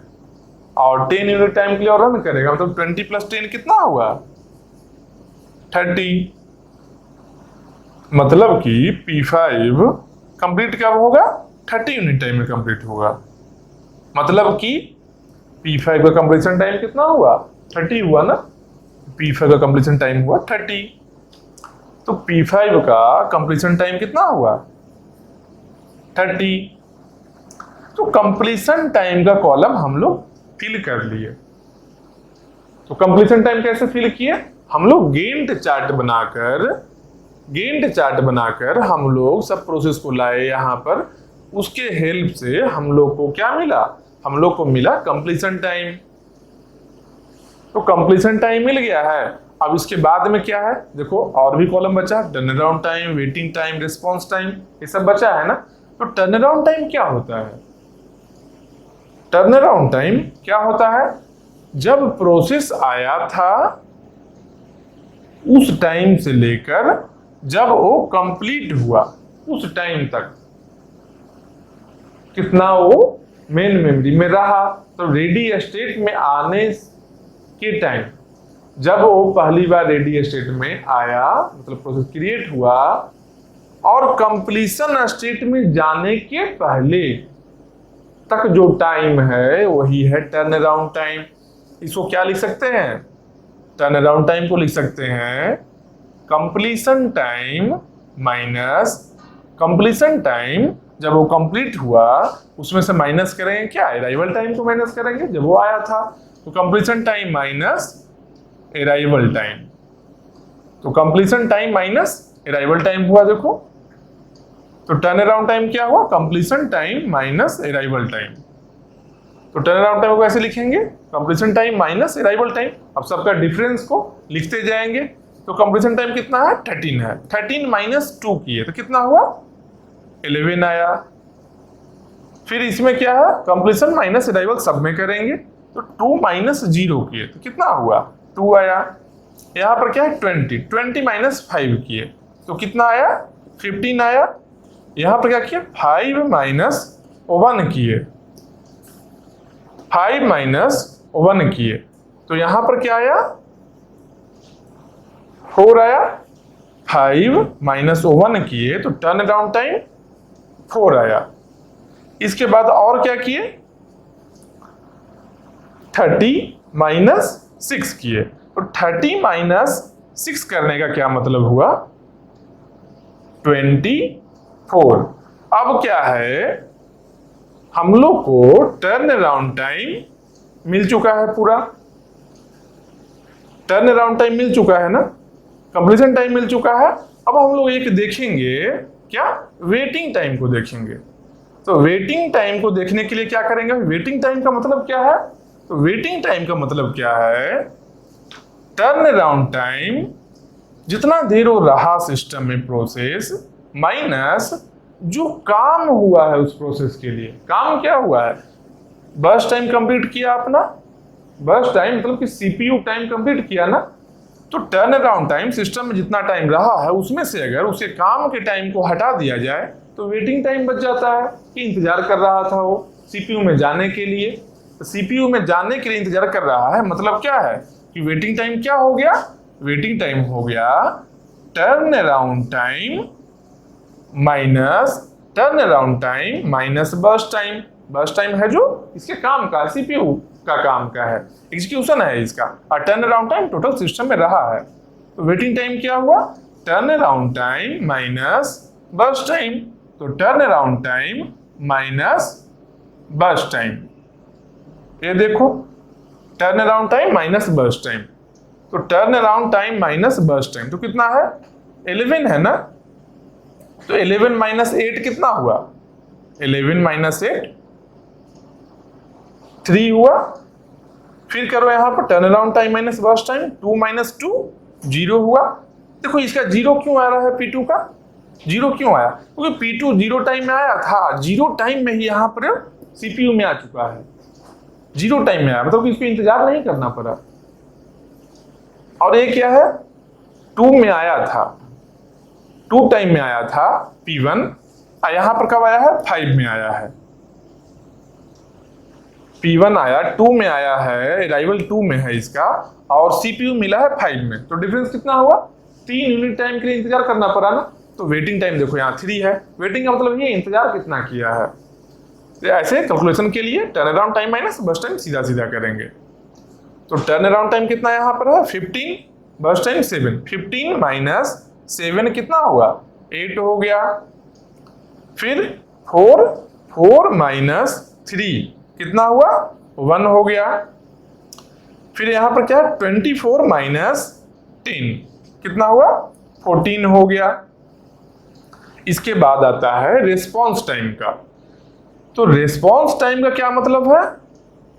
और 10 यूनिट टाइम के लिए और रन करेगा, मतलब 20 + 10 कितना हुआ 30। मतलब कि P5 कंप्लीट कब होगा 30 यूनिट टाइम में कंप्लीट होगा। मतलब कि P5 का कंप्लीशन टाइम कितना हुआ 30 हुआ ना, P5 का कंप्लीशन टाइम हुआ 30। तो P5 का कंप्लीशन टाइम कितना हुआ 30। तो कंप्लीशन टाइम का कॉलम हम लोग फिल कर लिए। तो कंप्लीशन टाइम कैसे फिल किए, हम लोग गेंट चार्ट बनाकर हम लोग सब प्रोसेस को लाए यहाँ पर। उसके हेल्प से हम लोग को क्या मिला, हम लोग को मिला कंप्लीशन टाइम। तो कंप्लीशन टाइम मिल गया है। अब इसके बाद में क्या है देखो, और भी कॉलम बचा, turn around time, waiting time, response time, ये सब बचा है ना। तो टर्न अराउंड टाइम क्या होता है, टर्न अराउंड टाइम क्या होता है, जब प्रोसेस आया था उस टाइम से लेकर जब वो कंप्लीट हुआ उस टाइम तक कितना वो मेन मेमोरी में रहा। तो रेडी स्टेट में आने के टाइम जब वो पहली बार रेडी स्टेट में आया, मतलब प्रोसेस क्रिएट हुआ, और कंप्लीशन स्टेट में जाने के पहले तक जो टाइम है वही है टर्न अराउंड टाइम। इसको क्या लिख सकते हैं, टर्न अराउंड टाइम को लिख सकते हैं completion time minus completion time जब वो कंप्लीट हुआ उसमें से माइनस करेंगे क्या, अराइवल टाइम को माइनस करेंगे जब वो आया था। तो completion time minus arrival time, तो completion time minus arrival time हुआ देखो। तो टर्न अराउंड टाइम क्या हुआ, completion time minus arrival time. तो टर्न अराउंड टाइम को कैसे लिखेंगे, completion time minus arrival time. अब सबका डिफरेंस को लिखते जाएंगे। तो कंप्लीशन टाइम कितना है 13 है, 13 - 2 किए तो कितना हुआ 11 आया। फिर इसमें क्या है कंप्लीशन माइनस अराइवल सब में करेंगे, तो 2 - 0 किए तो कितना हुआ 2 आया। यहाँ पर क्या है 20 - 5 किए तो कितना आया 15 आया। यहाँ पर क्या किए 5 - 1 किए, 5 - 1 किए तो यहाँ पर क्या आया 4 आया। 5 - 1 किए तो टर्न अराउंड टाइम 4 आया। इसके बाद और क्या किए 30 - 6 किए, तो 30 - 6 करने का क्या मतलब हुआ 24। अब क्या है हम लोग को टर्न अराउंड टाइम मिल चुका है, पूरा टर्न अराउंड टाइम मिल चुका है ना, कंप्लीशन टाइम मिल चुका है। अब हम लोग एक देखेंगे क्या, वेटिंग टाइम को देखेंगे। तो वेटिंग टाइम को देखने के लिए क्या करेंगे, वेटिंग टाइम का मतलब क्या है, तो वेटिंग टाइम का मतलब क्या है टर्न अराउंड टाइम जितना देर वो रहा सिस्टम में प्रोसेस माइनस जो काम हुआ है उस प्रोसेस के लिए। काम क्या हुआ है, बर्स्ट टाइम कंप्लीट किया अपना, बर्स्ट टाइम मतलब कि सीपीयू टाइम कंप्लीट किया ना। तो टर्न अराउंड टाइम सिस्टम में जितना टाइम रहा है उसमें से अगर उसके काम के टाइम को हटा दिया जाए तो वेटिंग टाइम बच जाता है कि इंतजार कर रहा था वो सीपीयू में जाने के लिए। तो सीपीयू में जाने के लिए इंतजार कर रहा है, मतलब क्या है कि वेटिंग टाइम क्या हो गया, वेटिंग टाइम हो गया turn around time minus turn around time minus burst time. Burst time है जो इसके काम का, सीपीयू का काम का है, एग्जीक्यूशन है इसका, और turn around time total system में रहा है। तो वेटिंग टाइम क्या हुआ turn around time minus burst time. तो turn around time minus burst time, ये देखो turn around time minus burst time. तो turn around time minus burst time तो कितना है 11 है ना। तो 11 - 8 कितना हुआ 11 - 8 3 हुआ। फिर करो यहां पर turn around time minus burst time, 2 - 2 0 हुआ। देखो इसका 0 क्यों आ रहा है, P2 का 0 क्यों आया, क्योंकि P2 0 टाइम में आया था, 0 टाइम में ही यहां पर सीपीयू में आ चुका है, 0 टाइम में आया, मतलब कि इसको इंतजार नहीं करना पड़ा। और ये क्या है 2 में आया था, 2 टाइम में आया था P1, यहां पर कब आया है 5 में आया है। P1 आया 2 में आया है, अराइवल 2 में है इसका, और CPU मिला है 5 में, तो डिफरेंस कितना हुआ? 3 यूनिट टाइम के लिए इंतजार करना पड़ा ना। तो वेटिंग टाइम देखो यहाँ 3 है। वेटिंग का मतलब ये इंतजार कितना किया है। तो ऐसे कैलकुलेशन के लिए टर्न अराउंड टाइम माइनस बस टाइम सीधा सीधा करेंगे। तो टर्न अराउंड टाइम कितना यहाँ पर है? 15, बस टाइम 7। 15 माइनस 7 कितना हुआ? 8 हो गया। फिर 4 माइनस 3 कितना हुआ? 1 हो गया। फिर यहां पर क्या है? 24 माइनस 10 कितना हुआ? 14 हो गया। इसके बाद आता है रिस्पॉन्स टाइम का। तो रिस्पॉन्स टाइम का क्या मतलब है?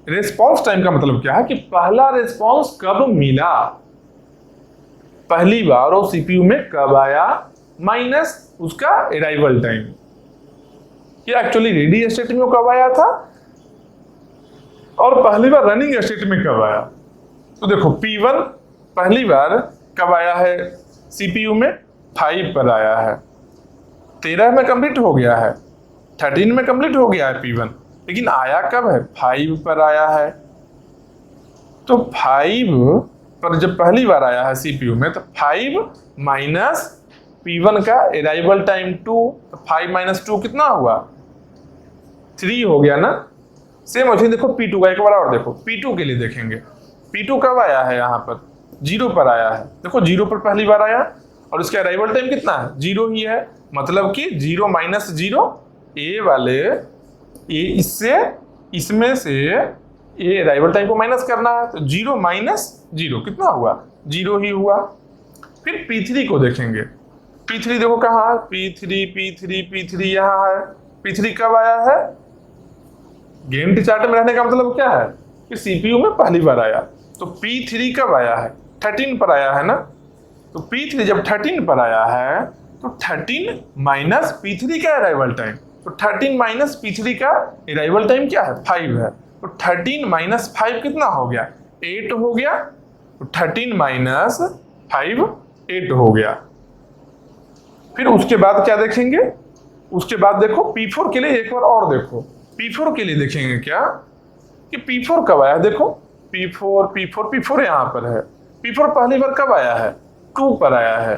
रिस्पॉन्स टाइम का मतलब क्या है कि पहला रिस्पॉन्स कब मिला, पहली बार वो सीपीयू में कब आया, माइनस उसका अराइवल टाइम। ये एक्चुअली रेडी स्टेट में कब आया था और पहली बार रनिंग स्टेट में कब आया। तो देखो P1 पहली बार कब आया है सीपीयू में? 5 पर आया है। 13 में कंप्लीट हो गया है, 13 में कंप्लीट हो गया है P1, लेकिन आया कब है? 5 पर आया है। तो 5 पर जब पहली बार आया है सीपीयू में, तो 5 माइनस P1 का अराइवल टाइम 2, तो 5 माइनस 2 कितना हुआ? 3 हो गया ना। सेम वैसे देखो P2 का एक बार और देखो, P2 के लिए देखेंगे। P2 कब आया है? यहाँ पर 0 पर आया है। देखो 0 पर पहली बार आया और उसका अराइवल टाइम कितना है? 0 ही है। मतलब कि 0 माइनस 0, ए वाले ये इससे इसमें से ये अराइवल टाइम को माइनस करना है, तो 0 माइनस 0 कितना हुआ? 0 ही हुआ। फिर P3 को देखेंगे। P3 देखो कहाँ है? P3 यहाँ है। P3 कब आया है? गेम चार्ट में रहने का मतलब क्या है कि सीपीयू में पहली बार आया। तो P3 कब आया है? 13 पर आया है ना। तो P3 जब 13 पर आया है, तो 13 माइनस P3 का अराइवल टाइम, तो 13 माइनस P3 का अराइवल टाइम क्या है? 5 है। तो 13 माइनस 5 कितना हो गया? 8 हो गया। तो 13 माइनस 5 8 हो गया। फिर उसके बाद क्या देखेंगे? उसके बाद देखो P4 के लिए एक बार और देखो। P4 के लिए देखेंगे क्या कि P4 कब आया? देखो P4 यहाँ पर है। P4 पहली बार कब आया है? 2 पर आया है।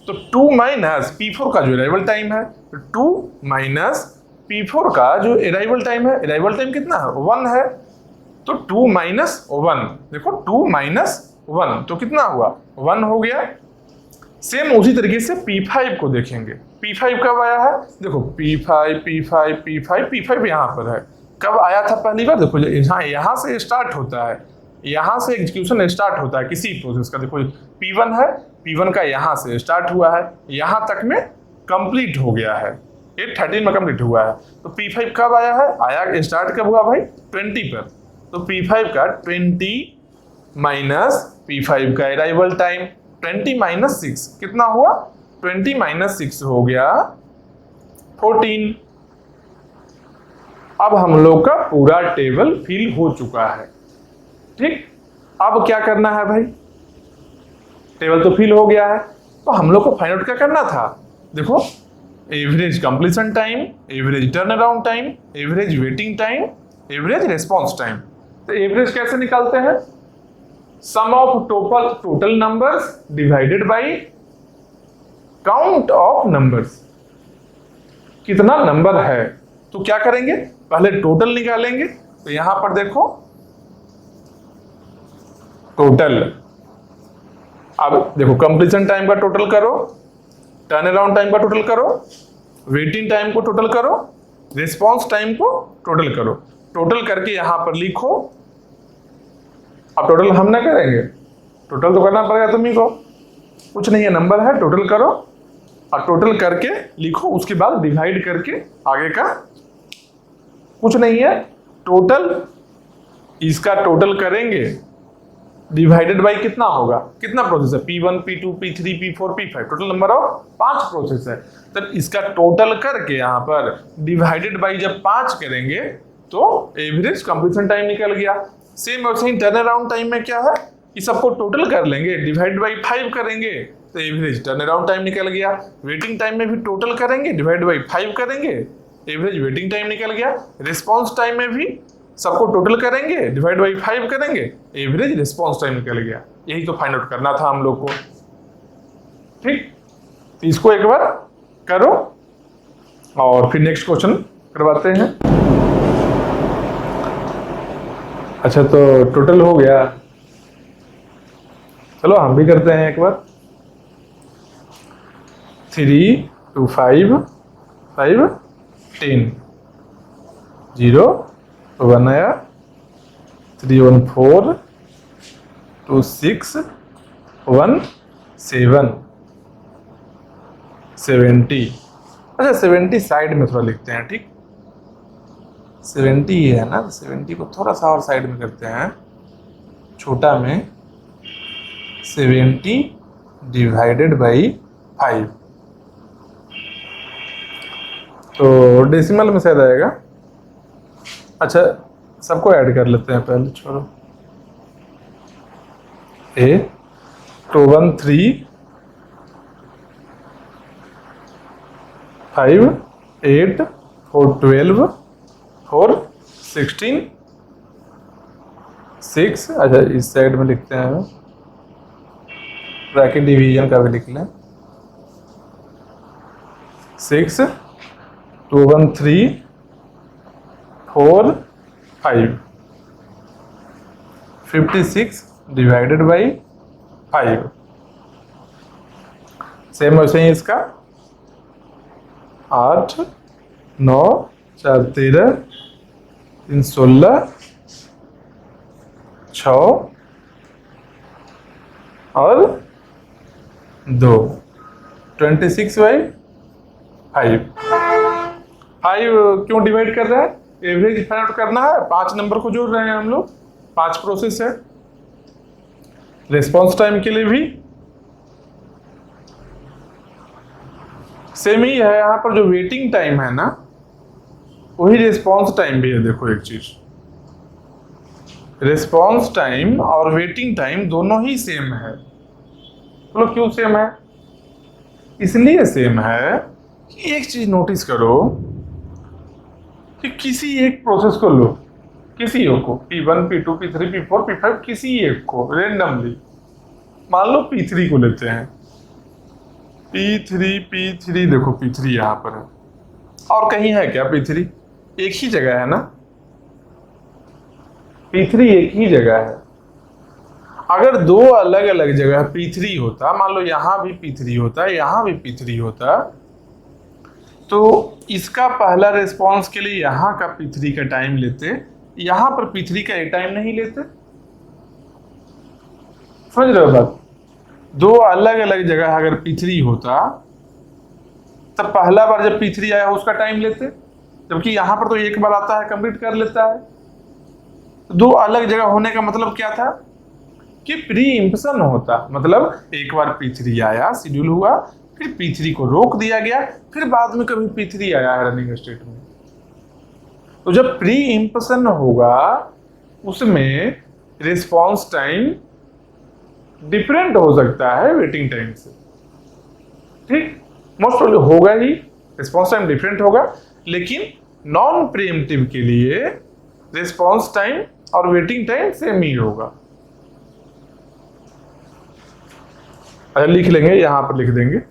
तो 2 माइनस P4 का जो अराइवल टाइम है, 2 माइनस P4 का जो अराइवल टाइम है, अराइवल टाइम कितना है? 1 है। तो 2 माइनस 1, देखो 2 माइनस 1 तो कितना हुआ? 1 हो गया। सेम उसी तरीके से P5 को देखेंगे। P5 कब आया है? देखो P5 यहाँ पर है। कब आया था पहली बार? देखो यहाँ से स्टार्ट होता है, यहाँ से एग्जीक्यूशन स्टार्ट होता है किसी प्रोसेस का। देखो P1 है, P1 का यहाँ से स्टार्ट हुआ है, यहाँ तक में कंप्लीट हो गया है, ये 13 में कंप्लीट हुआ है। तो P5 कब आया है? आया स्टार्ट कब हुआ भाई? 20 पर। तो P5 का 20 माइनस P5 का अराइवल टाइम, 20 माइनस 6 कितना हुआ? 20 माइनस 6 हो गया 14। अब हम लोग का पूरा टेबल फिल हो चुका है। ठीक, अब क्या करना है भाई? टेबल तो फिल हो गया है, तो हम लोग को फाइंड आउट क्या करना था? देखो average completion time, average turn around time, average waiting time, average response time. तो एवरेज कैसे निकालते हैं? Sum of total numbers divided by count of numbers. कितना नंबर है, तो क्या करेंगे? पहले टोटल निकालेंगे। तो यहां पर देखो टोटल, अब देखो कंप्लीशन टाइम का टोटल करो, टर्न अराउंड टाइम का टोटल करो, वेटिंग टाइम को टोटल करो, रिस्पॉन्स टाइम को टोटल करो। टोटल करके यहां पर लिखो। अब टोटल हम ना करेंगे, टोटल तो करना पड़ेगा तुम्ही को, कुछ नहीं है, नंबर है, टोटल करो और टोटल करके लिखो। उसके बाद डिवाइड करके आगे का कुछ नहीं है, टोटल इसका टोटल करेंगे डिवाइडेड बाई कितना होगा? कितना प्रोसेस है? P1 P2 P3 P4 P5, total number of 5 process है। तब इसका टोटल करके यहाँ पर डिवाइडेड बाई जब 5 करेंगे तो एवरेज कंप्लीशन टाइम निकल गया। सेम वैसे ही टर्न अराउंड टाइम में क्या है कि सबको टोटल कर लेंगे, डिवाइड बाई 5 करेंगे तो एवरेज टर्न अराउंड टाइम निकल गया। वेटिंग टाइम में भी टोटल करेंगे, डिवाइड बाई 5 करेंगे, एवरेज वेटिंग टाइम निकल गया। रिस्पॉन्स टाइम में भी सबको टोटल करेंगे, डिवाइड बाई 5 करेंगे, एवरेज रिस्पॉन्स टाइम निकल गया। यही तो फाइंड आउट करना था हम लोग को। ठीक, तो इसको एक बार करो और फिर नेक्स्ट क्वेश्चन करवाते हैं। अच्छा, तो टोटल हो गया, चलो हम भी करते हैं एक बार। 3 2 5 5 10 0 1 आया, 3 1 4 2 6 1 7 70। अच्छा, 70 साइड में थोड़ा लिखते हैं। ठीक, 70 ही है ना, 70 को थोड़ा सा और साइड में करते हैं, छोटा में 70 डिवाइडेड बाई 5, तो डेसिमल में शायद आएगा। अच्छा, सबको ऐड कर लेते हैं पहले, छोड़ो। 2 1 3 5 8 4 12 4 16 6। अच्छा, इस साइड में लिखते हैं, ब्रैकेट डिवीजन का भी लिख लें। 6 2 1 3 4 5 56 डिवाइडेड बाई 5। सेम वैसे ही इसका 8 9 4 13 3 16 6 और 2 26 बाई 5। 5 क्यों डिवाइड कर रहा है? एवरेज फाइंड आउट करना है, 5 नंबर को जोड़ रहे हैं हम लोग, 5 प्रोसेस है। रिस्पॉन्स टाइम के लिए भी सेम ही है, यहाँ पर जो वेटिंग टाइम है ना, वही रिस्पॉन्स टाइम भी है। देखो एक चीज, रिस्पॉन्स टाइम और वेटिंग टाइम दोनों ही सेम है। बोलो क्यों सेम है? इसलिए सेम है कि एक चीज नोटिस करो कि किसी एक प्रोसेस को लो, किसी एक को, P1 P2 P3 P4 P5, किसी एक को रेंडमली, मान लो P3 को लेते हैं। P3 देखो, P3 यहाँ पर है, और कहीं है क्या P3? एक ही जगह है ना, P3 एक ही जगह है। अगर दो अलग अलग जगह P3 होता, मान लो यहाँ भी P3 होता, यहाँ भी P3 होता, तो इसका पहला रिस्पॉन्स के लिए यहाँ का P3 का टाइम लेते, यहाँ पर P3 का एक टाइम नहीं लेते। समझ रहे हो बात? दो अलग अलग जगह अगर P3 होता, तब पहला बार जब P3 आया उसका टाइम लेते, जबकि यहाँ पर तो एक बार आता है, कंप्लीट कर लेता है। दो अलग जगह होने का मतलब क्या था कि प्री इम्पसन होता, मतलब एक बार P3 आया, शेड्यूल हुआ, फिर P3 को रोक दिया गया, फिर बाद में कभी P3 आया है रनिंग स्टेट में। तो जब प्री इम्पसन होगा उसमें रिस्पॉन्स टाइम डिफरेंट हो सकता है वेटिंग टाइम से। ठीक, मोस्ट प्रोबेबली होगा ही, रिस्पॉन्स टाइम डिफरेंट होगा, लेकिन नॉन प्रीएम्प्टिव के लिए रिस्पॉन्स टाइम और वेटिंग टाइम सेम ही होगा। अच्छा, लिख लेंगे, यहां पर लिख देंगे,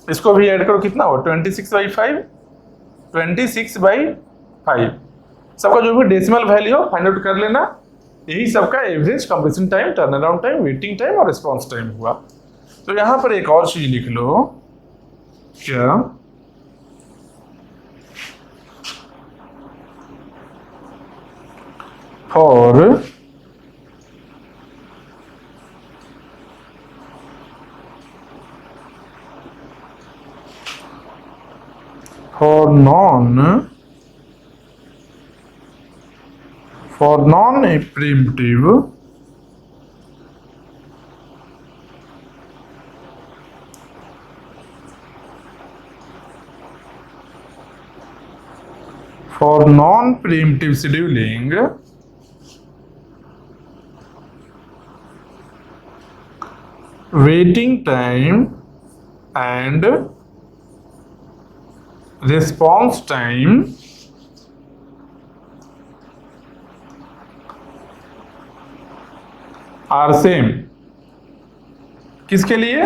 इसको भी ऐड करो, कितना हो? 26/5 26/5। सबका जो भी डेसिमल वैल्यू हो फाइंड आउट कर लेना। यही सबका average, completion time, turn around time, waiting time और रिस्पॉन्स टाइम हुआ। तो यहां पर एक और चीज लिख लो, क्या for non-preemptive scheduling, waiting time and response time are same. किसके लिए?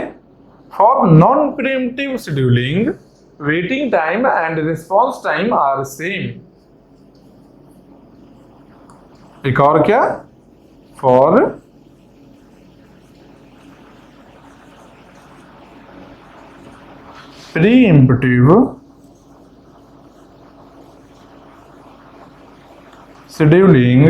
For non preemptive scheduling waiting time and response time are same. एक और क्या? For preemptive scheduling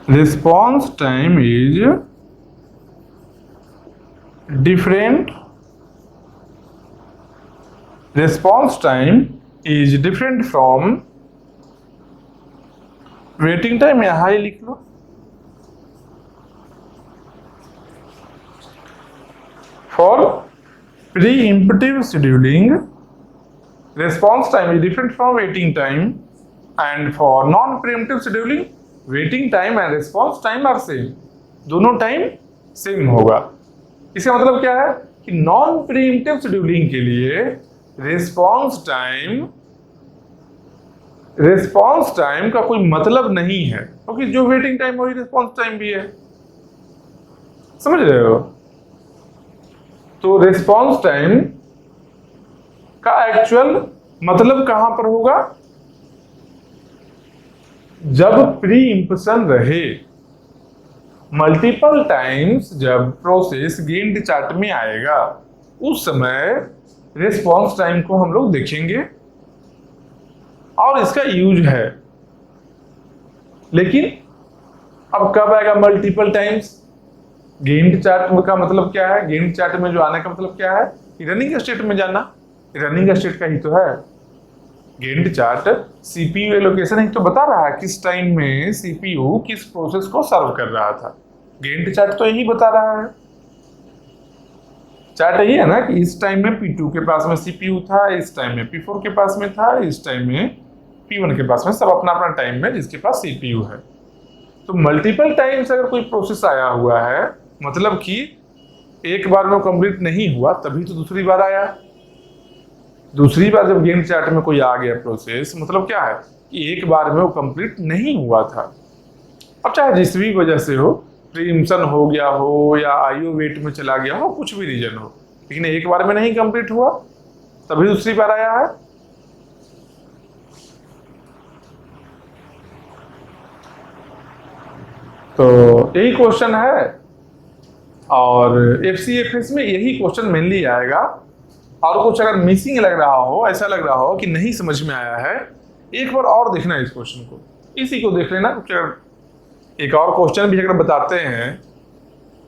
response time is different. Response time is different from waiting time। यहां ही लिख लो। For preemptive scheduling, response time is different from waiting time, and for non-preemptive scheduling, waiting time and response time are same. दोनों time same होगा। इसका मतलब क्या है कि non preemptive scheduling के लिए रिस्पॉन्स टाइम का कोई मतलब नहीं है, क्योंकि जो वेटिंग टाइम वही रिस्पॉन्स टाइम भी है। समझ रहे हो? तो रिस्पॉन्स टाइम का एक्चुअल मतलब कहां पर होगा? जब प्री इंप्शन रहे। मल्टीपल टाइम्स जब प्रोसेस गेंट चार्ट में आएगा उस समय रिस्पॉन्स टाइम को हम लोग देखेंगे और इसका यूज है। लेकिन अब कब आएगा मल्टीपल टाइम्स? गेंट चार्ट का मतलब क्या है? गेंट चार्ट में जो आने का मतलब क्या है? रनिंग स्टेट में जाना। रनिंग स्टेट का ही तो है गेंट चार्ट। सीपीयू एलोकेशन ही तो बता रहा है किस टाइम में सीपीयू किस प्रोसेस को सर्व कर रहा था। गेंट चार्ट तो यही बता रहा है। चार्ट यही है ना कि इस टाइम में P2 के पास में सीपीयू था, इस टाइम में P4 के पास में था, इस टाइम में P1 के पास में, सब अपना अपना टाइम में जिसके पास सीपीयू है। तो मल्टीपल टाइम्स अगर कोई प्रोसेस आया हुआ है मतलब कि एक बार में वो कंप्लीट नहीं हुआ तभी तो दूसरी बार आया। दूसरी बार जब गेंट चार्ट में कोई आ गया प्रोसेस मतलब क्या है कि एक बार में वो कंप्लीट नहीं हुआ था। अब चाहे जिस भी वजह से हो, प्रीएम्प्शन हो गया हो या आईओ वेट में चला गया हो, कुछ भी रीजन हो, लेकिन एक बार में नहीं कंप्लीट हुआ तभी दूसरी बार आया है। तो यही क्वेश्चन है और एफसीएफएस में यही क्वेश्चन मेनली आएगा। और कुछ अगर मिसिंग लग रहा हो, ऐसा लग रहा हो कि नहीं समझ में आया है, एक बार और देखना है इस क्वेश्चन को, इसी को देख लेना। एक और क्वेश्चन भी अगर बताते हैं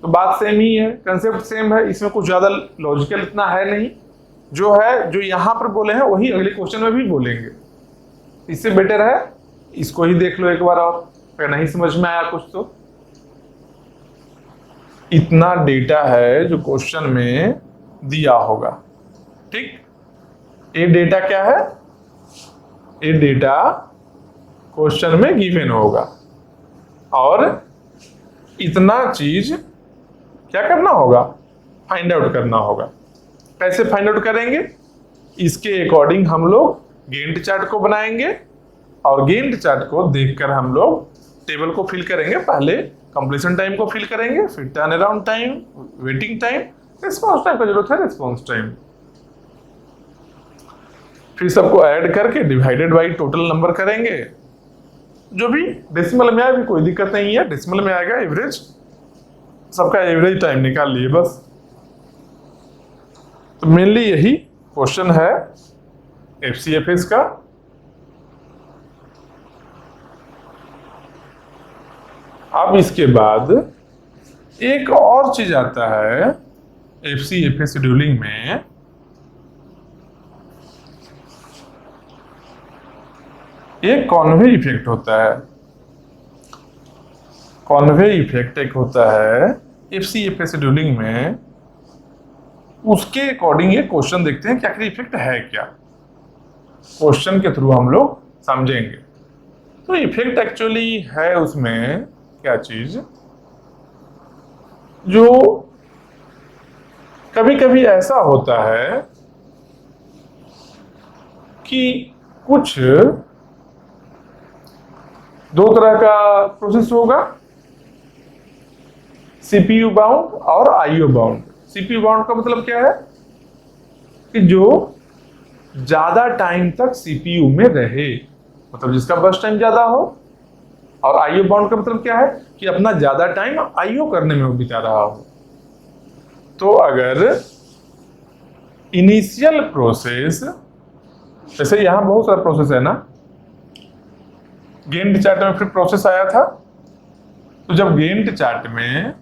तो बात सेम ही है, कंसेप्ट सेम है, इसमें कुछ ज्यादा लॉजिकल इतना है नहीं। जो है जो यहाँ पर बोले हैं वही अगले क्वेश्चन में भी बोलेंगे। इससे बेटर है इसको ही देख लो एक बार और, अगर नहीं समझ में आया कुछ तो। इतना डेटा है जो क्वेश्चन में दिया होगा। ठीक, ये डेटा क्या है? ये डेटा क्वेश्चन में गिवन होगा और इतना चीज क्या करना होगा? फाइंड आउट करना होगा। कैसे फाइंड आउट करेंगे? इसके अकॉर्डिंग हम लोग गेंट चार्ट को बनाएंगे और गेंट चार्ट को देखकर हम लोग टेबल को फिल करेंगे। पहले कंप्लीशन टाइम को फिल करेंगे, फिर turn around time, waiting time, response time का जरूरत है रिस्पॉन्स टाइम, फिर सबको ऐड करके डिवाइडेड बाई टोटल नंबर करेंगे। जो भी डेसिमल में आए भी कोई दिक्कत नहीं है, डेसिमल में आएगा एवरेज, सबका एवरेज टाइम निकाल लिए बस। तो मेनली यही क्वेश्चन है एफसीएफएस का। अब इसके बाद एक और चीज आता है एफसीएफएस शेड्यूलिंग में, एक कॉन्वे इफेक्ट होता है। कॉन्वे इफेक्ट एक होता है एफसीएफएस शेड्यूलिंग में। उसके अकॉर्डिंग ये क्वेश्चन देखते हैं कि आखिर इफेक्ट है क्या, क्वेश्चन के थ्रू हम लोग समझेंगे। तो इफेक्ट एक्चुअली है उसमें क्या चीज, जो कभी कभी ऐसा होता है कि कुछ दो तरह का प्रोसेस होगा, सीपीयू बाउंड और आईओ बाउंड। सीपीयू बाउंड का मतलब क्या है कि जो ज्यादा टाइम तक सीपीयू में रहे, मतलब जिसका बर्स्ट टाइम ज्यादा हो। और आईओ बाउंड का मतलब क्या है कि अपना ज्यादा टाइम आईओ करने में वो बिता रहा हो। तो अगर इनिशियल प्रोसेस, जैसे यहां बहुत सारा प्रोसेस है ना, गेंट चार्ट में फिर प्रोसेस आया था, तो जब गेंट चार्ट में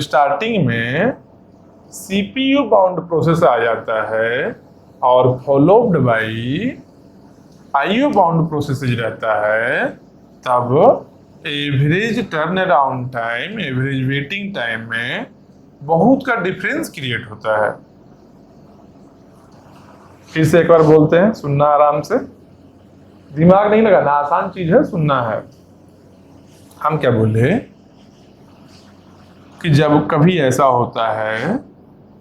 स्टार्टिंग में सीपीयू बाउंड प्रोसेस आ जाता है और followed by IO bound process रहता है, तब average turn around time, average waiting time में बहुत का डिफरेंस क्रिएट होता है। फिर से एक बार बोलते हैं, सुनना आराम से, दिमाग नहीं लगाना, आसान चीज है, सुनना है। हम क्या बोले कि जब कभी ऐसा होता है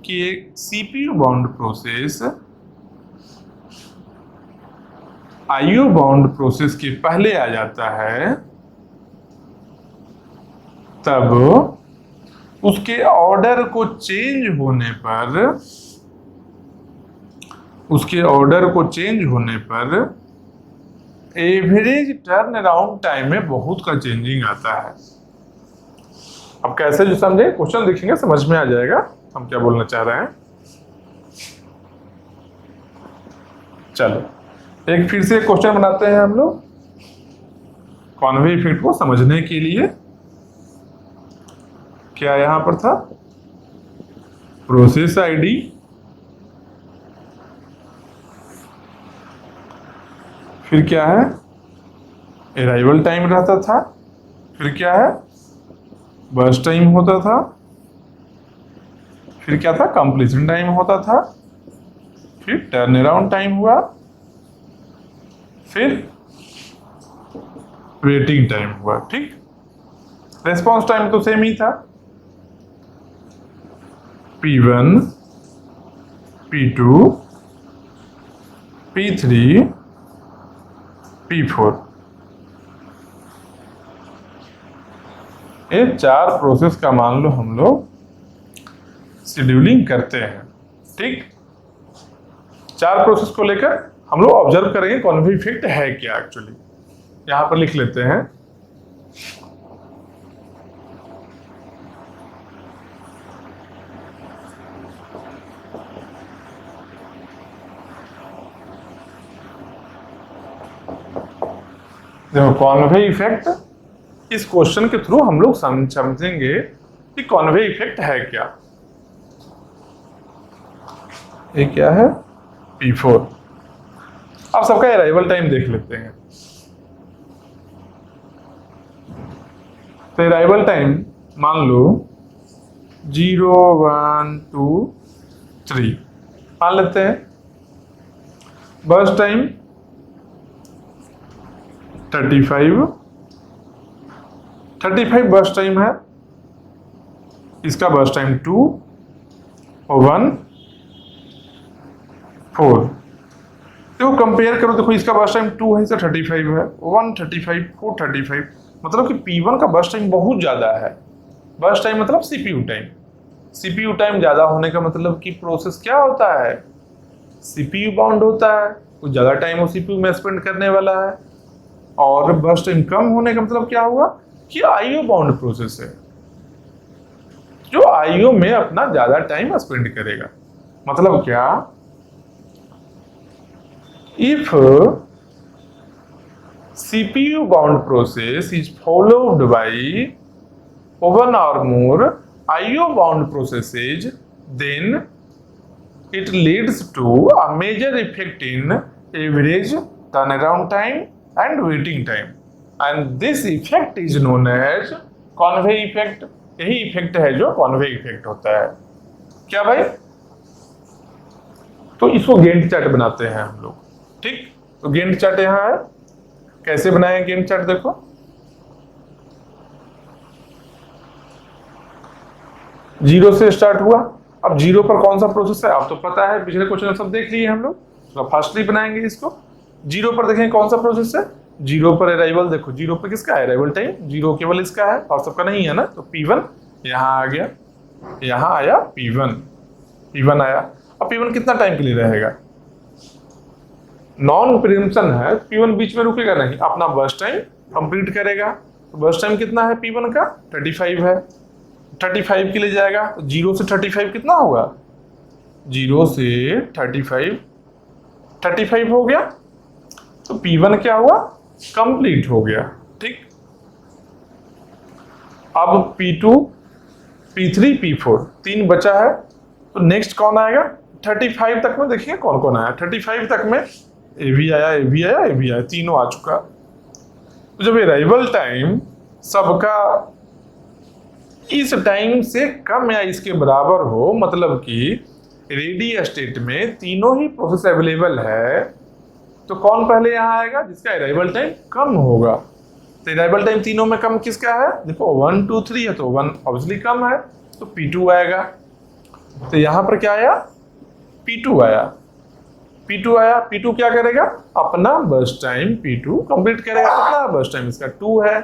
कि एक CPU bound process IO bound process के पहले आ जाता है, तब उसके ऑर्डर को चेंज होने पर, उसके ऑर्डर को चेंज होने पर एवरेज टर्न अराउंड टाइम में बहुत का चेंजिंग आता है। अब कैसे जो समझे, क्वेश्चन देखेंगे समझ में आ जाएगा हम क्या बोलना चाह रहे हैं। चलो एक फिर से क्वेश्चन बनाते हैं हम लोग कॉनवे इफेक्ट को समझने के लिए। क्या यहां पर था, प्रोसेस आईडी, फिर क्या है, अराइवल टाइम रहता था, फिर क्या है, बर्स्ट टाइम होता था, फिर क्या था, कंप्लीशन टाइम होता था, फिर टर्न अराउंड टाइम हुआ, फिर वेटिंग टाइम हुआ। ठीक, रेस्पॉन्स टाइम तो सेम ही था, P1, P2, P3, P4, ये चार प्रोसेस का मान लो हम लोग शेड्यूलिंग करते हैं। ठीक, चार प्रोसेस को लेकर हम लोग ऑब्जर्व करेंगे कॉनवे इफेक्ट है क्या एक्चुअली। यहां पर लिख लेते हैं, देखो कॉनवे इफेक्ट, इस क्वेश्चन के थ्रू हम लोग समझेंगे कि कॉनवे इफेक्ट है क्या। ये क्या है, P4। अब सबका अराइवल टाइम देख लेते हैं। तो अराइवल टाइम मान लो 0, 1, 2, 3 मान लेते हैं। बर्स्ट टाइम 35 बर्स्ट टाइम है, इसका बर्स्ट टाइम 2 और 1, 4। देखो कंपेयर करो, देखो इसका बर्स्ट टाइम 2 है, इसका 35 है, 135, 435, मतलब कि P1 का बर्स्ट टाइम बहुत ज्यादा है। बर्स्ट टाइम मतलब सीपीयू टाइम, सीपीयू टाइम ज्यादा होने का मतलब कि प्रोसेस क्या होता है, सीपीयू बाउंड होता है, कुछ ज्यादा टाइम वो सीपीयू में स्पेंड करने वाला है। और बर्स्ट टाइम कम होने का मतलब क्या हुआ कि आईओ बाउंड प्रोसेस है, जो आईओ में अपना ज्यादा टाइम स्पेंड करेगा। मतलब क्या, if CPU bound process is followed by one or more IO bound processes, then it leads to a major effect in average turnaround time and waiting time, and this effect is known as conway effect। यही effect है जो Conway effect होता है। क्या भाई, तो इसको giant chart बनाते हैं हम लोग। ठीक, तो गेंट चार्ट यहां है, कैसे बनाए गेंट चार्ट, देखो जीरो से स्टार्ट हुआ। अब जीरो पर कौन सा प्रोसेस है आप तो पता है, पिछले क्वेश्चन सब देख लिए हम लोग, तो फास्टली बनाएंगे इसको। जीरो पर देखें कौन सा प्रोसेस है, जीरो पर अराइवल, देखो जीरो पर किसका है अराइवल टाइम, जीरो केवल इसका है और सबका नहीं है ना, तो P1 यहाँ आ गया, यहाँ आया P1 आया। अब P1 कितना टाइम के लिए रहेगा, नॉन प्रीएम्पशन है, P1 बीच में रुकेगा नहीं, अपना बर्स्ट टाइम कंप्लीट करेगा। तो बर्स्ट टाइम कितना है P1 का 35 है, 35 के लिए जाएगा, तो 0 से 35 कितना होगा, 0 से 35 हो गया, तो P1 क्या हुआ, कंप्लीट हो गया। ठीक, अब P2, P3, P4 तीन बचा है, तो नेक्स्ट कौन आएगा, 35 तक में देखिए कौन कौन आया, 35 तक में ए भी आया, ए भी आया, ए भी आया, तीनों आ चुका। तो जब अराइवल टाइम सबका इस टाइम से कम या इसके बराबर हो, मतलब कि रेडी स्टेट में तीनों ही प्रोसेस अवेलेबल है, तो कौन पहले यहाँ आएगा, जिसका अराइवल टाइम कम होगा। तो अराइवल टाइम तीनों में कम किसका है, देखो 1 2 3 है, तो 1 ऑब्वियसली कम है, तो P2 आएगा। तो यहाँ पर क्या आया, P2 आया, P2 क्या करेगा, अपना बर्स्ट टाइम P2 कंप्लीट करेगा। कितना बर्स्ट टाइम इसका 2 है,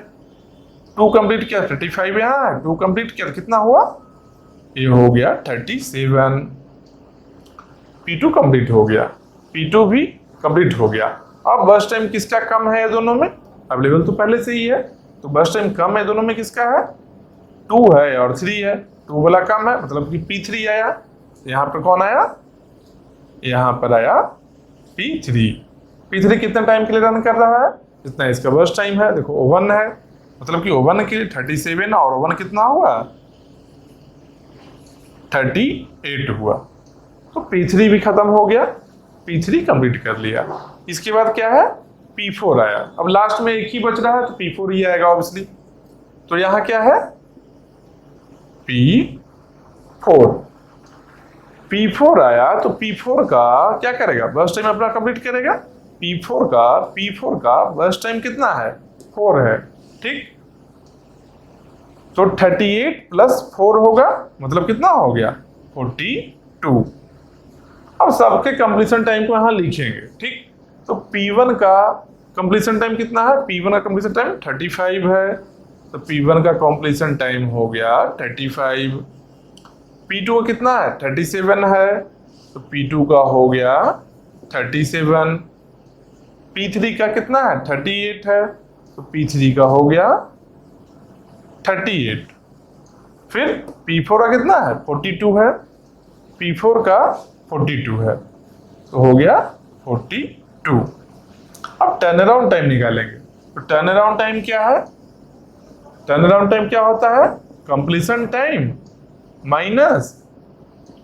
2 कंप्लीट किया 35 यहाँ है, 2 कंप्लीट किया कितना हुआ, ये हो गया 37, P2 कंप्लीट हो गया, P2 भी कंप्लीट हो गया। अब बर्स्ट टाइम किसका कम है दोनों में, अवेलेबल तो पहले से ही है, तो बर्स्ट टाइम कम है दोनों में किसका है, 2 है और 3 है, 2 वाला कम है, मतलब कि P3 आया। यहाँ पर कौन आया, यहाँ पर आया P3 कितना टाइम के लिए रन कर रहा है, जितना इसका बर्स्ट टाइम है, देखो O1 है, मतलब कि O1 के लिए 37 और O1 कितना हुआ, 38 हुआ, तो P3 भी खत्म हो गया, P3 कंप्लीट कर लिया। इसके बाद क्या है, P4 आया। अब लास्ट में एक ही बच रहा है, तो P4 ही आएगा ऑब्वियसली। तो यहाँ क्या है, P4 आया, तो P4 का क्या करेगा, बर्स्ट टाइम अपना कंप्लीट करेगा। P4 का बर्स्ट टाइम कितना है, 4 है। ठीक, तो 38 प्लस 4 होगा, मतलब कितना हो गया, 42। अब सबके कंप्लीशन टाइम को यहाँ लिखेंगे। ठीक, तो P1 का कंप्लीशन टाइम कितना है, P1 का कंप्लीशन टाइम 35 है, तो P1 का कंप्लीशन टाइम हो गया 35। P2 का कितना है, 37 है, तो P2 का हो गया 37। P3 का कितना है, 38 है, तो P3 का हो गया 38। फिर P4 का कितना है, 42 है, P4 का 42 है, तो हो गया 42। अब टर्न अराउंड टाइम निकालेंगे। तो टर्न अराउंड टाइम क्या है, टर्न अराउंड टाइम क्या होता है, completion time minus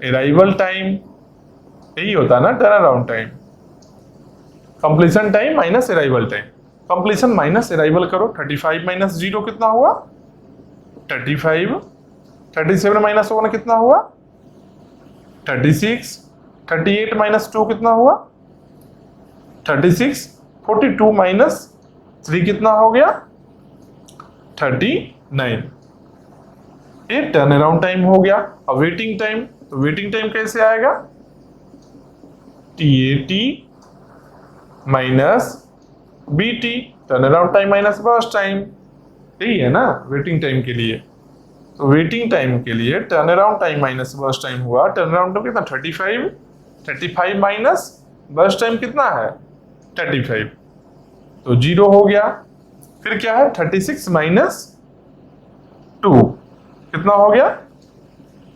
arrival time, यही होता है ना turn around time. Completion time minus arrival time, completion minus arrival करो, 35 माइनस 0 कितना हुआ, 35, 37 माइनस 1 कितना हुआ, 36, 38 माइनस 2 कितना हुआ, 36, 42 माइनस 3 कितना हो गया, 39। ये टर्न अराउंड टाइम हो गया। अब वेटिंग टाइम, तो वेटिंग टाइम कैसे आएगा, TAT minus BT, turn around time minus burst time, यही है ना वेटिंग टाइम के लिए। तो वेटिंग टाइम के लिए turn around time minus burst time हुआ, टर्न अराउंड टाइम कितना 35 माइनस बर्स्ट टाइम कितना है 35, तो 0 हो गया। फिर क्या है 36 माइनस 2 कितना हो गया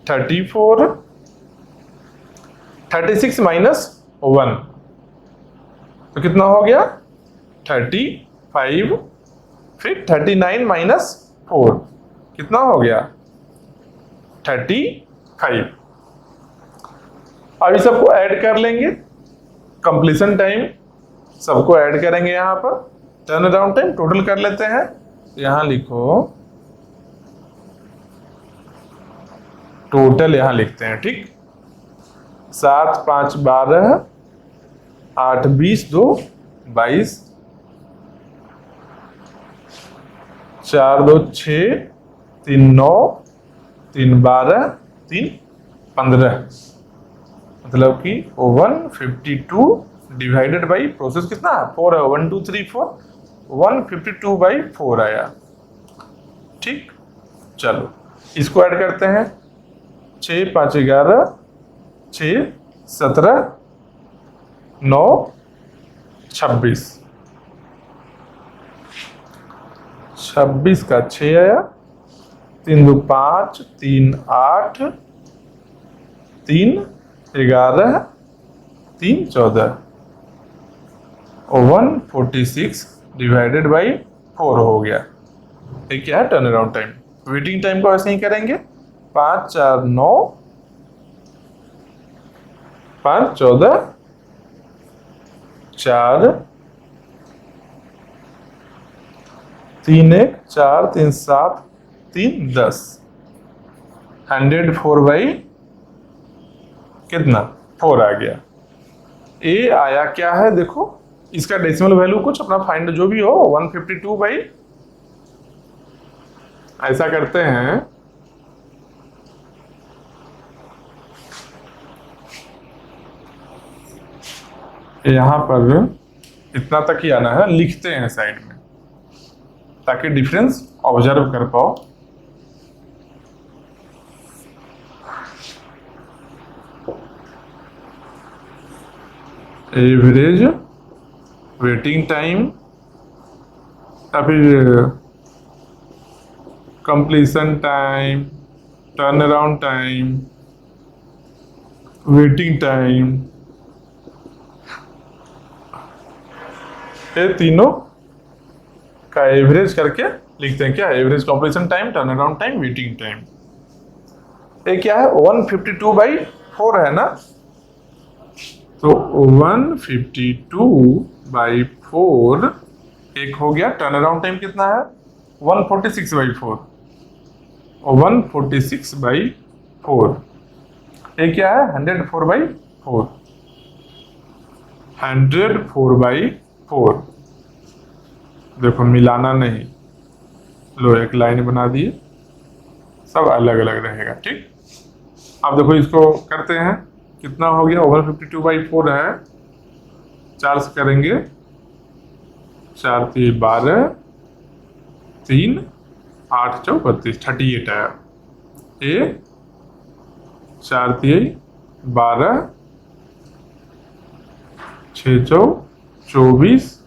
34, 36 माइनस 1 तो कितना हो गया 35, फिर 39 माइनस 4 कितना हो गया 35। अब इस सबको ऐड कर लेंगे, कंप्लीशन टाइम सबको ऐड करेंगे, यहां पर टर्न अराउंड टाइम टोटल कर लेते हैं। यहां लिखो टोटल, यहां लिखते हैं ठीक, 7 5 12, 8 20, 2 22, 4 2 6, 3 9, 3 12, 3 15, मतलब कि 152 डिवाइडेड बाई प्रोसेस कितना 4 है, 1 2 3 4, 152/4 आया। ठीक, चलो इसको ऐड करते हैं। 6 5 11, 6 17 9 26, 26 का 6 आया, 3 2 5, 3 8, 3 11, 3 14, 146 डिवाइडेड बाई 4 हो गया। ये क्या है? Turn around time. Waiting time को ऐसे ही करेंगे, 5 4 9, 5 14, 4 3 1 4 3 7 3 10, 104 बाई कितना? 4 आ गया। ए आया क्या है देखो, इसका डेसिमल वैल्यू कुछ अपना फाइंड जो भी हो, 152 बाई, ऐसा करते हैं, यहां पर इतना तक ही आना है, लिखते हैं साइड में ताकि डिफरेंस ऑब्जर्व कर पाओ। एवरेज वेटिंग टाइम, फिर completion time, turn around time, waiting time, ये तीनों का एवरेज करके लिखते हैं। क्या? Average completion time, turn around time, waiting time. ये क्या है? 152/4 है ना, तो 152/4 एक हो गया। टर्न अराउंड टाइम कितना है? 146/4, और 146/4 ये क्या है? 104/4, 104/4। देखो मिलाना नहीं, लो एक लाइन बना दिए, सब अलग अलग रहेगा। ठीक, अब देखो इसको करते हैं, कितना हो गया? 152/4 है, 4 से करेंगे, 4 3 12, 3 8 4 32, 38 आया। ये 4 3 12, 6 4 24,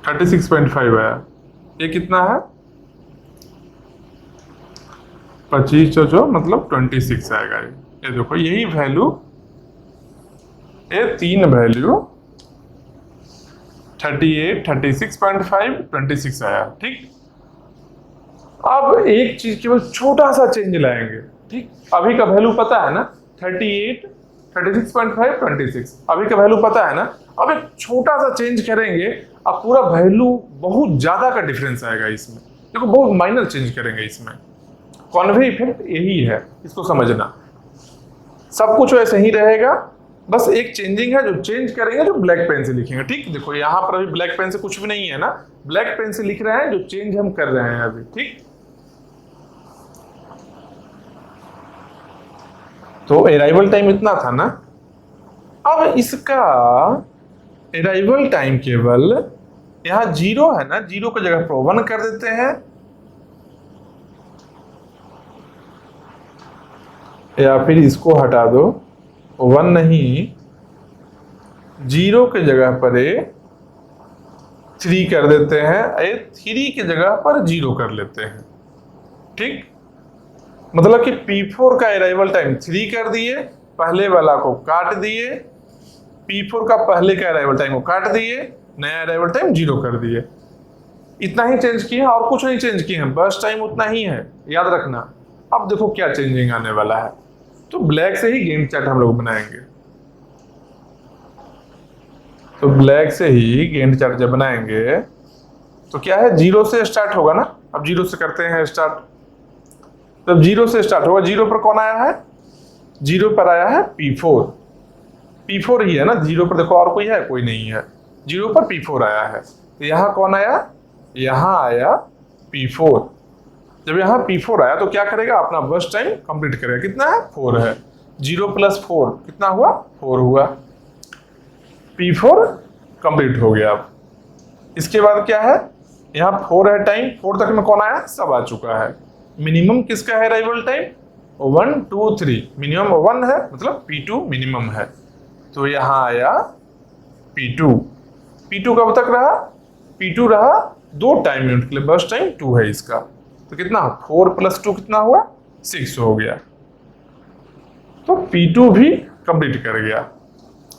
36.5 आया। ये कितना है? 25 4 मतलब 26 आएगा। ये देखो यही वैल्यू, ये 3 वैल्यू 38, 36.5, 26 आया। ठीक, अब एक चीज केवल छोटा सा चेंज लाएंगे। ठीक, अभी का वैल्यू पता है ना, 38, 36.5, 26, अभी का वैल्यू पता है ना। अब एक छोटा सा चेंज करेंगे, अब पूरा वैल्यू बहुत ज्यादा का डिफरेंस आएगा इसमें। देखो बहुत माइनर चेंज करेंगे इसमें। कॉन्वे इफेक्ट यही है, इसको समझना। सब कुछ वैसे ही रहेगा, बस एक चेंजिंग है, जो चेंज करेंगे जो ब्लैक पेन से लिखेंगे। ठीक, देखो यहाँ पर अभी ब्लैक पेन से कुछ भी नहीं है ना, ब्लैक पेन से लिख रहे हैं जो चेंज हम कर रहे हैं अभी। ठीक, तो अराइवल टाइम इतना था ना। अब इसका अराइवल टाइम केवल यहाँ 0 है ना, 0 की जगह पर 1 कर देते हैं, या फिर इसको हटा दो, 1 नहीं, 0 की जगह पर 3 कर देते हैं, 3 की जगह पर 0 कर लेते हैं। ठीक, मतलब कि P4 का अराइवल टाइम 3 कर दिए, पहले वाला को काट दिए, P4 का पहले का अराइवल टाइम को काट दिए, नया अराइवल टाइम 0 कर दिए। इतना ही चेंज किए, और कुछ नहीं चेंज किए हैं, बस टाइम उतना ही है, याद रखना। अब देखो क्या चेंजिंग आने वाला है, तो ब्लैक से ही गेंट चार्ट हम लोग बनाएंगे। तो ब्लैक से ही गेंट चार्ट जब बनाएंगे तो क्या है, 0 से स्टार्ट होगा ना। अब 0 से करते हैं स्टार्ट, तब 0 से स्टार्ट होगा। 0 पर कौन आया है? 0 पर आया है P4, P4 ही है ना। 0 पर देखो और कोई है? कोई नहीं है। 0 पर P4 आया है, तो यहाँ कौन आया? यहाँ आया P4। जब यहाँ P4 आया तो क्या करेगा? अपना बस टाइम कंप्लीट करेगा। कितना है? 4 है। 0 + 4 कितना हुआ? 4 हुआ। P4 कंप्लीट हो गया। अब इसके बाद क्या है, यहाँ 4 है टाइम, 4 तक में कौन आया, सब आ चुका है। मिनिमम किसका है अराइवल टाइम, 1 2 3, मिनिमम 1 है मतलब P2 मिनिमम है, तो यहाँ आया P2। P2 कब तक रहा, P2 रहा 2 टाइम यूनिट के लिए, बस टाइम 2 है इसका, तो कितना 4 + 2 कितना हुआ, 6 हो गया, तो P2 भी कंप्लीट कर गया।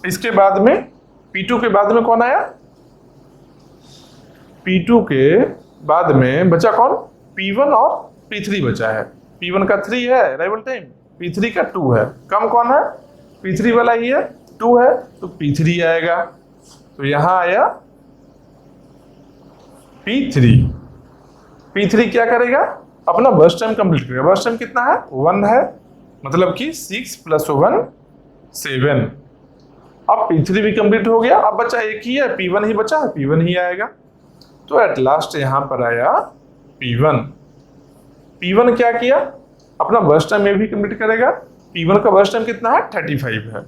इसके बाद में P2 के बाद में कौन आया, P2 के बाद में बचा कौन, P1 और P3 बचा है। P1 का 3 है अराइवल टाइम, P3 का 2 है, कम कौन है, P3 वाला ही है, 2 है, तो P3 आएगा, तो यहां आया P3। P3 क्या करेगा, अपना बस टाइम कंप्लीट करेगा। बस टाइम कितना है, 1 है, मतलब कि 6 + 1 7। अब P3 भी कंप्लीट हो गया, अब बचा एक ही है, P1 ही बचा है, P1 ही आएगा, तो एट लास्ट यहां पर आया P1। P1 क्या किया, अपना बस टाइम में भी कंप्लीट करेगा। P1 का बस टाइम कितना है, 35 है,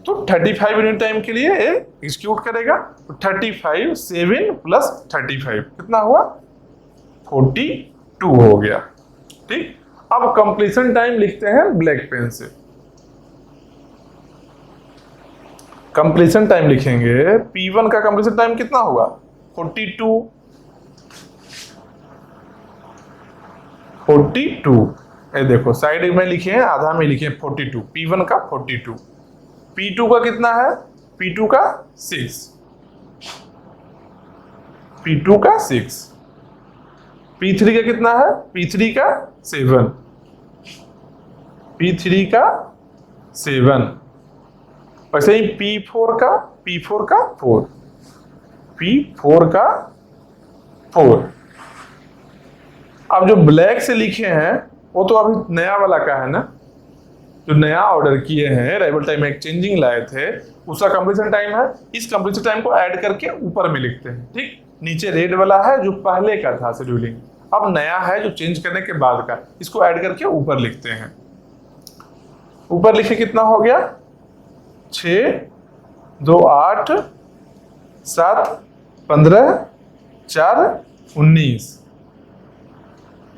तो 35 यूनिट टाइम के लिए एग्जीक्यूट करेगा, तो 35 7 + 35 कितना हुआ, 42 हो गया। ठीक, अब कंप्लीशन टाइम लिखते हैं ब्लैक पेन से। कंप्लीशन टाइम लिखेंगे, P1 का कंप्लीशन टाइम कितना हुआ, 42। ये देखो साइड में लिखे हैं, आधा में लिखे हैं 42, P1 का 42, P2 का कितना है, P2 का 6, P2 का 6, P3 का कितना है, P3 का 7, P3 का 7, वैसे ही P4 का 4, P4 का 4। अब जो ब्लैक से लिखे हैं वो तो अभी नया वाला का है ना, जो नया ऑर्डर किए हैं अराइवल टाइम एक्सचेंजिंग लाए थे, उसका कंप्लीशन टाइम है। इस कंप्लीशन टाइम को ऐड करके ऊपर में लिखते हैं। ठीक, नीचे रेड वाला है जो पहले का था शेड्यूलिंग, अब नया है जो चेंज करने के बाद का, इसको ऐड करके ऊपर लिखते हैं। ऊपर लिखे कितना हो गया, 6 2 8 7 15 4 19,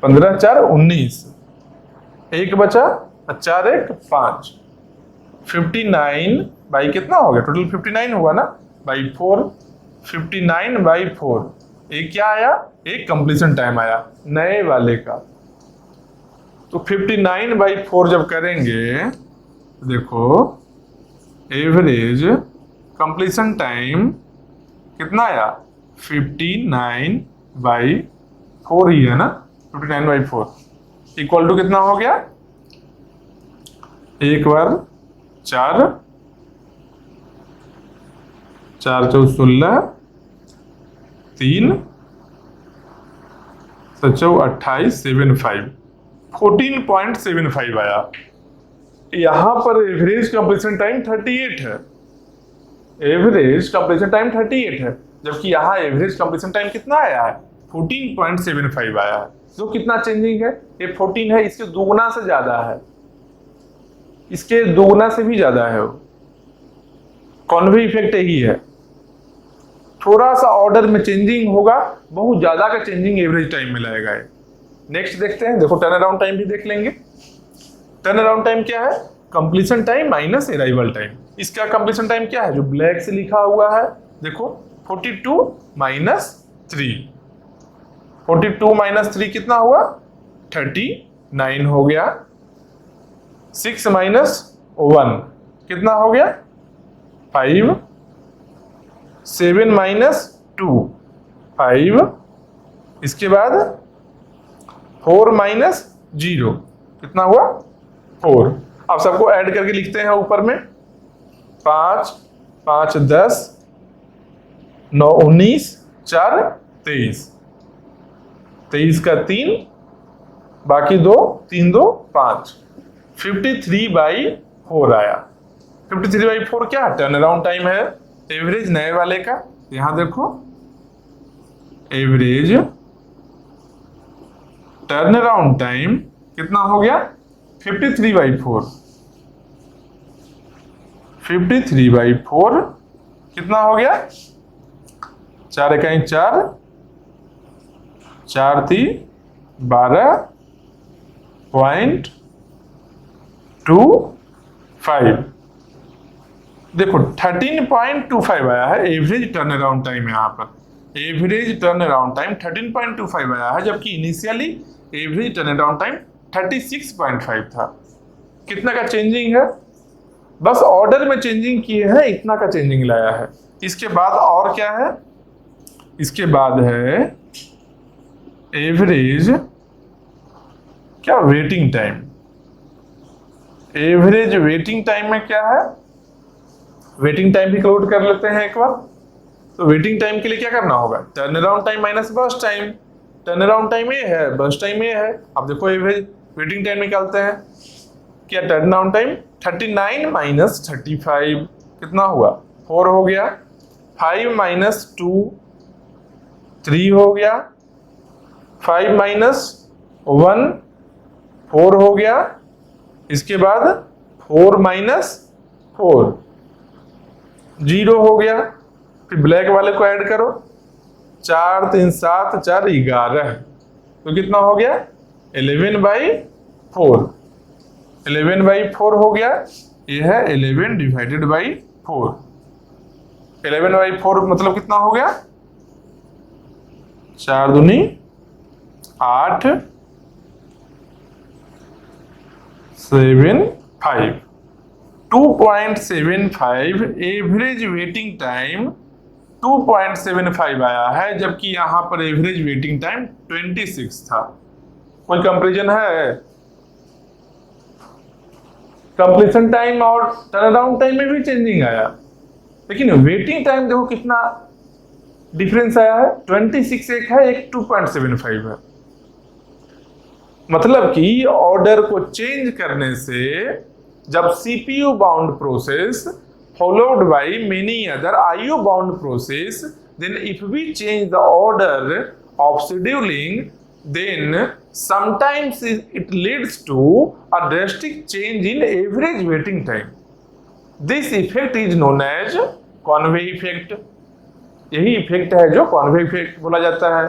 15 4 19, एक बचा, 4 1 5, 59 बाई कितना हो गया, टोटल 59 हुआ ना, बाई 4, 59/4, एक क्या आया, एक कंप्लीशन टाइम आया नए वाले का। तो 59/4 जब करेंगे तो देखो एवरेज कंप्लीशन टाइम कितना आया, 59/4 ही है ना, 59/4 इक्वल टू कितना हो गया, एक बार 4 4 4 16, 3 7 28 75, 14.75 आया। यहां पर एवरेज कंप्लीशन टाइम 38 है, एवरेज कंप्लीशन टाइम 38 है, जबकि यहाँ एवरेज कंप्लीशन टाइम कितना आया है, 14.75 आया है। तो कितना चेंजिंग है, ये 14 है, इसके दोगुना से ज्यादा है, इसके दोगुना से भी ज्यादा है। कॉन्वे इफेक्ट यही है, थोड़ा सा ऑर्डर में चेंजिंग होगा, बहुत ज्यादा का चेंजिंग एवरेज टाइम में लाएगा। नेक्स्ट देखते हैं, देखो टर्न अराउंड टाइम भी देख लेंगे। टर्न अराउंड टाइम क्या है, completion time minus arrival time. इसका कंप्लीशन टाइम क्या है, जो ब्लैक से लिखा हुआ है, देखो 42 - 3, 42 - 3 कितना हुआ, 39 हो गया। 6 - 1 कितना हो गया, 5, 7 - 2 5, इसके बाद 4 - 0 कितना हुआ, 4। अब सबको ऐड करके लिखते हैं ऊपर में, 5 5 10, 9 19, 4 23, 23 का 3, बाकी 2, 3 2 5, 53/4 आया। 53/4 क्या टर्न अराउंड टाइम है, एवरेज नए वाले का। यहां देखो एवरेज टर्न अराउंड टाइम कितना हो गया, 53/4, 53/4 कितना हो गया, 4 इकाई 4, 4 × 3 12.25। देखो 13.25 आया है एवरेज टर्न अराउंड टाइम। यहाँ पर एवरेज टर्न अराउंड टाइम 13.25 आया है, जबकि initially average turn around time 36.5 था। कितना का चेंजिंग है? बस ऑर्डर में चेंजिंग किए हैं, इतना का चेंजिंग लाया है। इसके बाद और क्या है? इसके बाद है एवरेज क्या waiting time. Average waiting time में क्या है? वेटिंग टाइम भी क्लोड कर लेते हैं एक बार। तो वेटिंग टाइम के लिए क्या करना होगा? Turn around time minus burst time. Turn around time ये है, बर्स्ट टाइम ये है। अब देखो एवरेज वेटिंग टाइम निकालते हैं। क्या टर्न अराउंड टाइम 39 माइनस 35 कितना हुआ? 4 हो गया। 5 माइनस 2 3 हो गया। 5 माइनस 1 4 हो गया। इसके बाद 4 माइनस 4 0 हो गया। फिर ब्लैक वाले को ऐड करो, 4 3 7 4 11, तो कितना हो गया? 11/4। 11/4 हो गया। ये है 11/4। 11/4 मतलब कितना हो गया? 4 दूनी 8 7 5 2.75 एवरेज वेटिंग टाइम 2.75 आया है, जबकि यहां पर एवरेज वेटिंग टाइम 26 था। कोई कंपैरिजन है? कंप्लीशन टाइम और टर्न अराउंड टाइम में भी चेंजिंग आया, लेकिन वेटिंग टाइम देखो कितना डिफरेंस आया है। 26 एक है, एक 2.75 है। मतलब कि ऑर्डर को चेंज करने से जब CPU bound process followed by many other IO bound process, then if we change the order of scheduling, then sometimes it leads to a drastic change in average waiting time. This effect is known as Conway effect. यही effect है जो Conway effect बोला जाता है।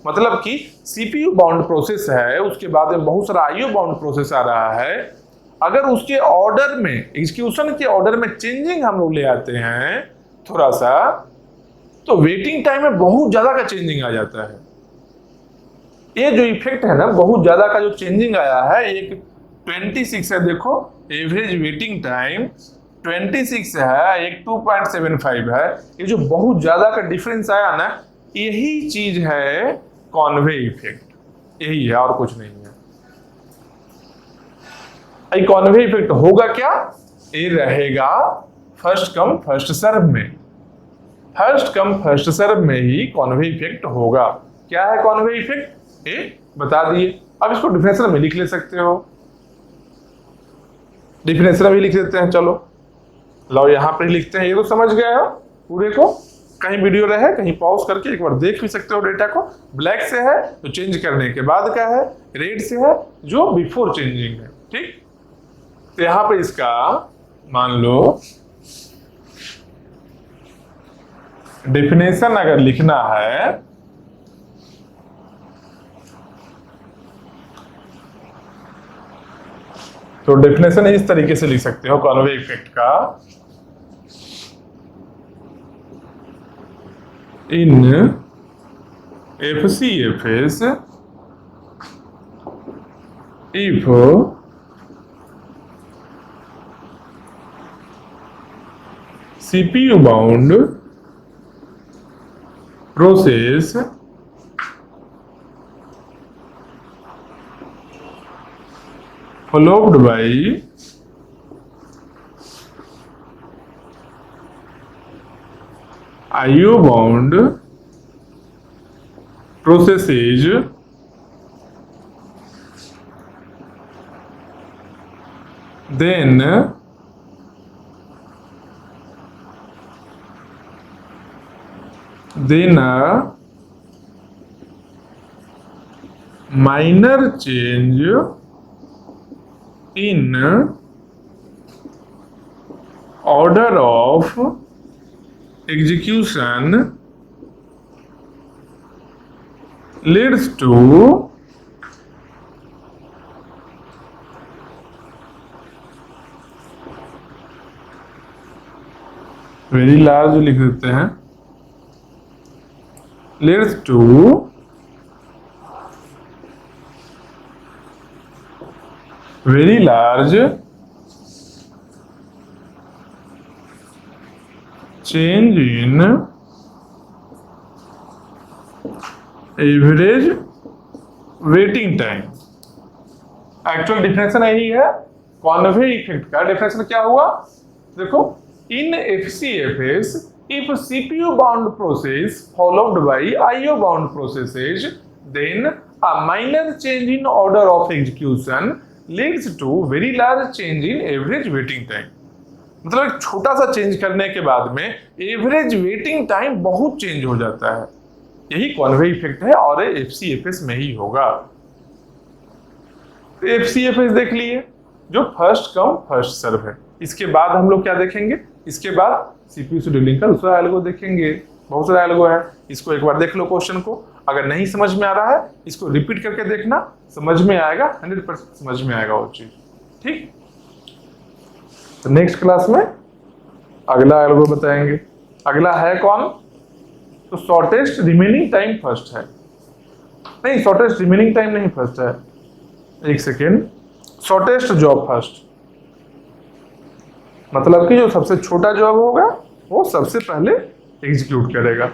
मतलब कि CPU bound process है, उसके बाद में बहुत सारा आईओ बाउंड प्रोसेस आ रहा है। अगर उसके ऑर्डर में, एग्जीक्यूशन के ऑर्डर में चेंजिंग हम लोग ले आते हैं थोड़ा सा, तो वेटिंग टाइम में बहुत ज्यादा का चेंजिंग आ जाता है। ये जो इफेक्ट है ना, बहुत ज्यादा का जो चेंजिंग आया है, एक 26 है, देखो एवरेज वेटिंग टाइम 26 है, एक 2.75 है। ये जो बहुत ज्यादा का डिफरेंस आया ना, यही चीज है कॉन्वे इफेक्ट, यही है और कुछ नहीं है। कॉन्वे इफेक्ट होगा क्या? ये रहेगा फर्स्ट कम फर्स्ट सर्व में। फर्स्ट कम फर्स्ट सर्व में ही कॉन्वे इफेक्ट होगा। क्या है कॉन्वे इफेक्ट? ये बता दिए। अब इसको डिफरेंशियल में लिख ले सकते हो, डिफरेंशियल में लिख देते हैं। चलो लो यहां पर लिखते हैं। ये तो समझ गए हो पूरे को। कहीं वीडियो रहे कहीं पॉज करके एक बार देख भी सकते हो डेटा को। ब्लैक से है तो चेंज करने के बाद का है, रेड से है जो बिफोर चेंजिंग है। ठीक, तो यहां पे इसका मान लो डेफिनेशन अगर लिखना है तो डेफिनेशन इस तरीके से लिख सकते हो कॉन्वे इफेक्ट का। इन FCFS if CPU bound process followed by IO bound processes, then a minor change in order of execution leads to very large लिख देते हैं, leads to very large change in average waiting time. Actual definition यही है, Conway effect का definition क्या हुआ, देखो, इन FCFS if CPU bound process followed by IO bound processes, then a minor change in order of execution leads to very large change in average waiting time। मतलब एक छोटा सा चेंज करने के बाद में एवरेज वेटिंग टाइम बहुत change हो जाता है, यही कॉनवे इफेक्ट है और FCFS में ही होगा। तो FCFS देख लिए, जो फर्स्ट कम फर्स्ट सर्व है। इसके बाद हम लोग क्या देखेंगे, इसके बाद CPU शेड्यूलिंग का दूसरा एल्गो देखेंगे, बहुत सारा एल्गो है, इसको एक बार देख लो क्वेश्चन को, अगर नहीं समझ में आ रहा है इसको रिपीट करके देखना, समझ में आएगा, 100% समझ में आएगा वो चीज, ठीक। तो नेक्स्ट क्लास में अगला एल्गो बताएंगे। अगला है कौन, तो शॉर्टेस्ट रिमेनिंग टाइम फर्स्ट है, नहीं शॉर्टेस्ट रिमेनिंग टाइम नहीं फर्स्ट है, एक सेकेंड, शॉर्टेस्ट जॉब फर्स्ट, मतलब कि जो सबसे छोटा जॉब होगा वो सबसे पहले एग्जीक्यूट करेगा।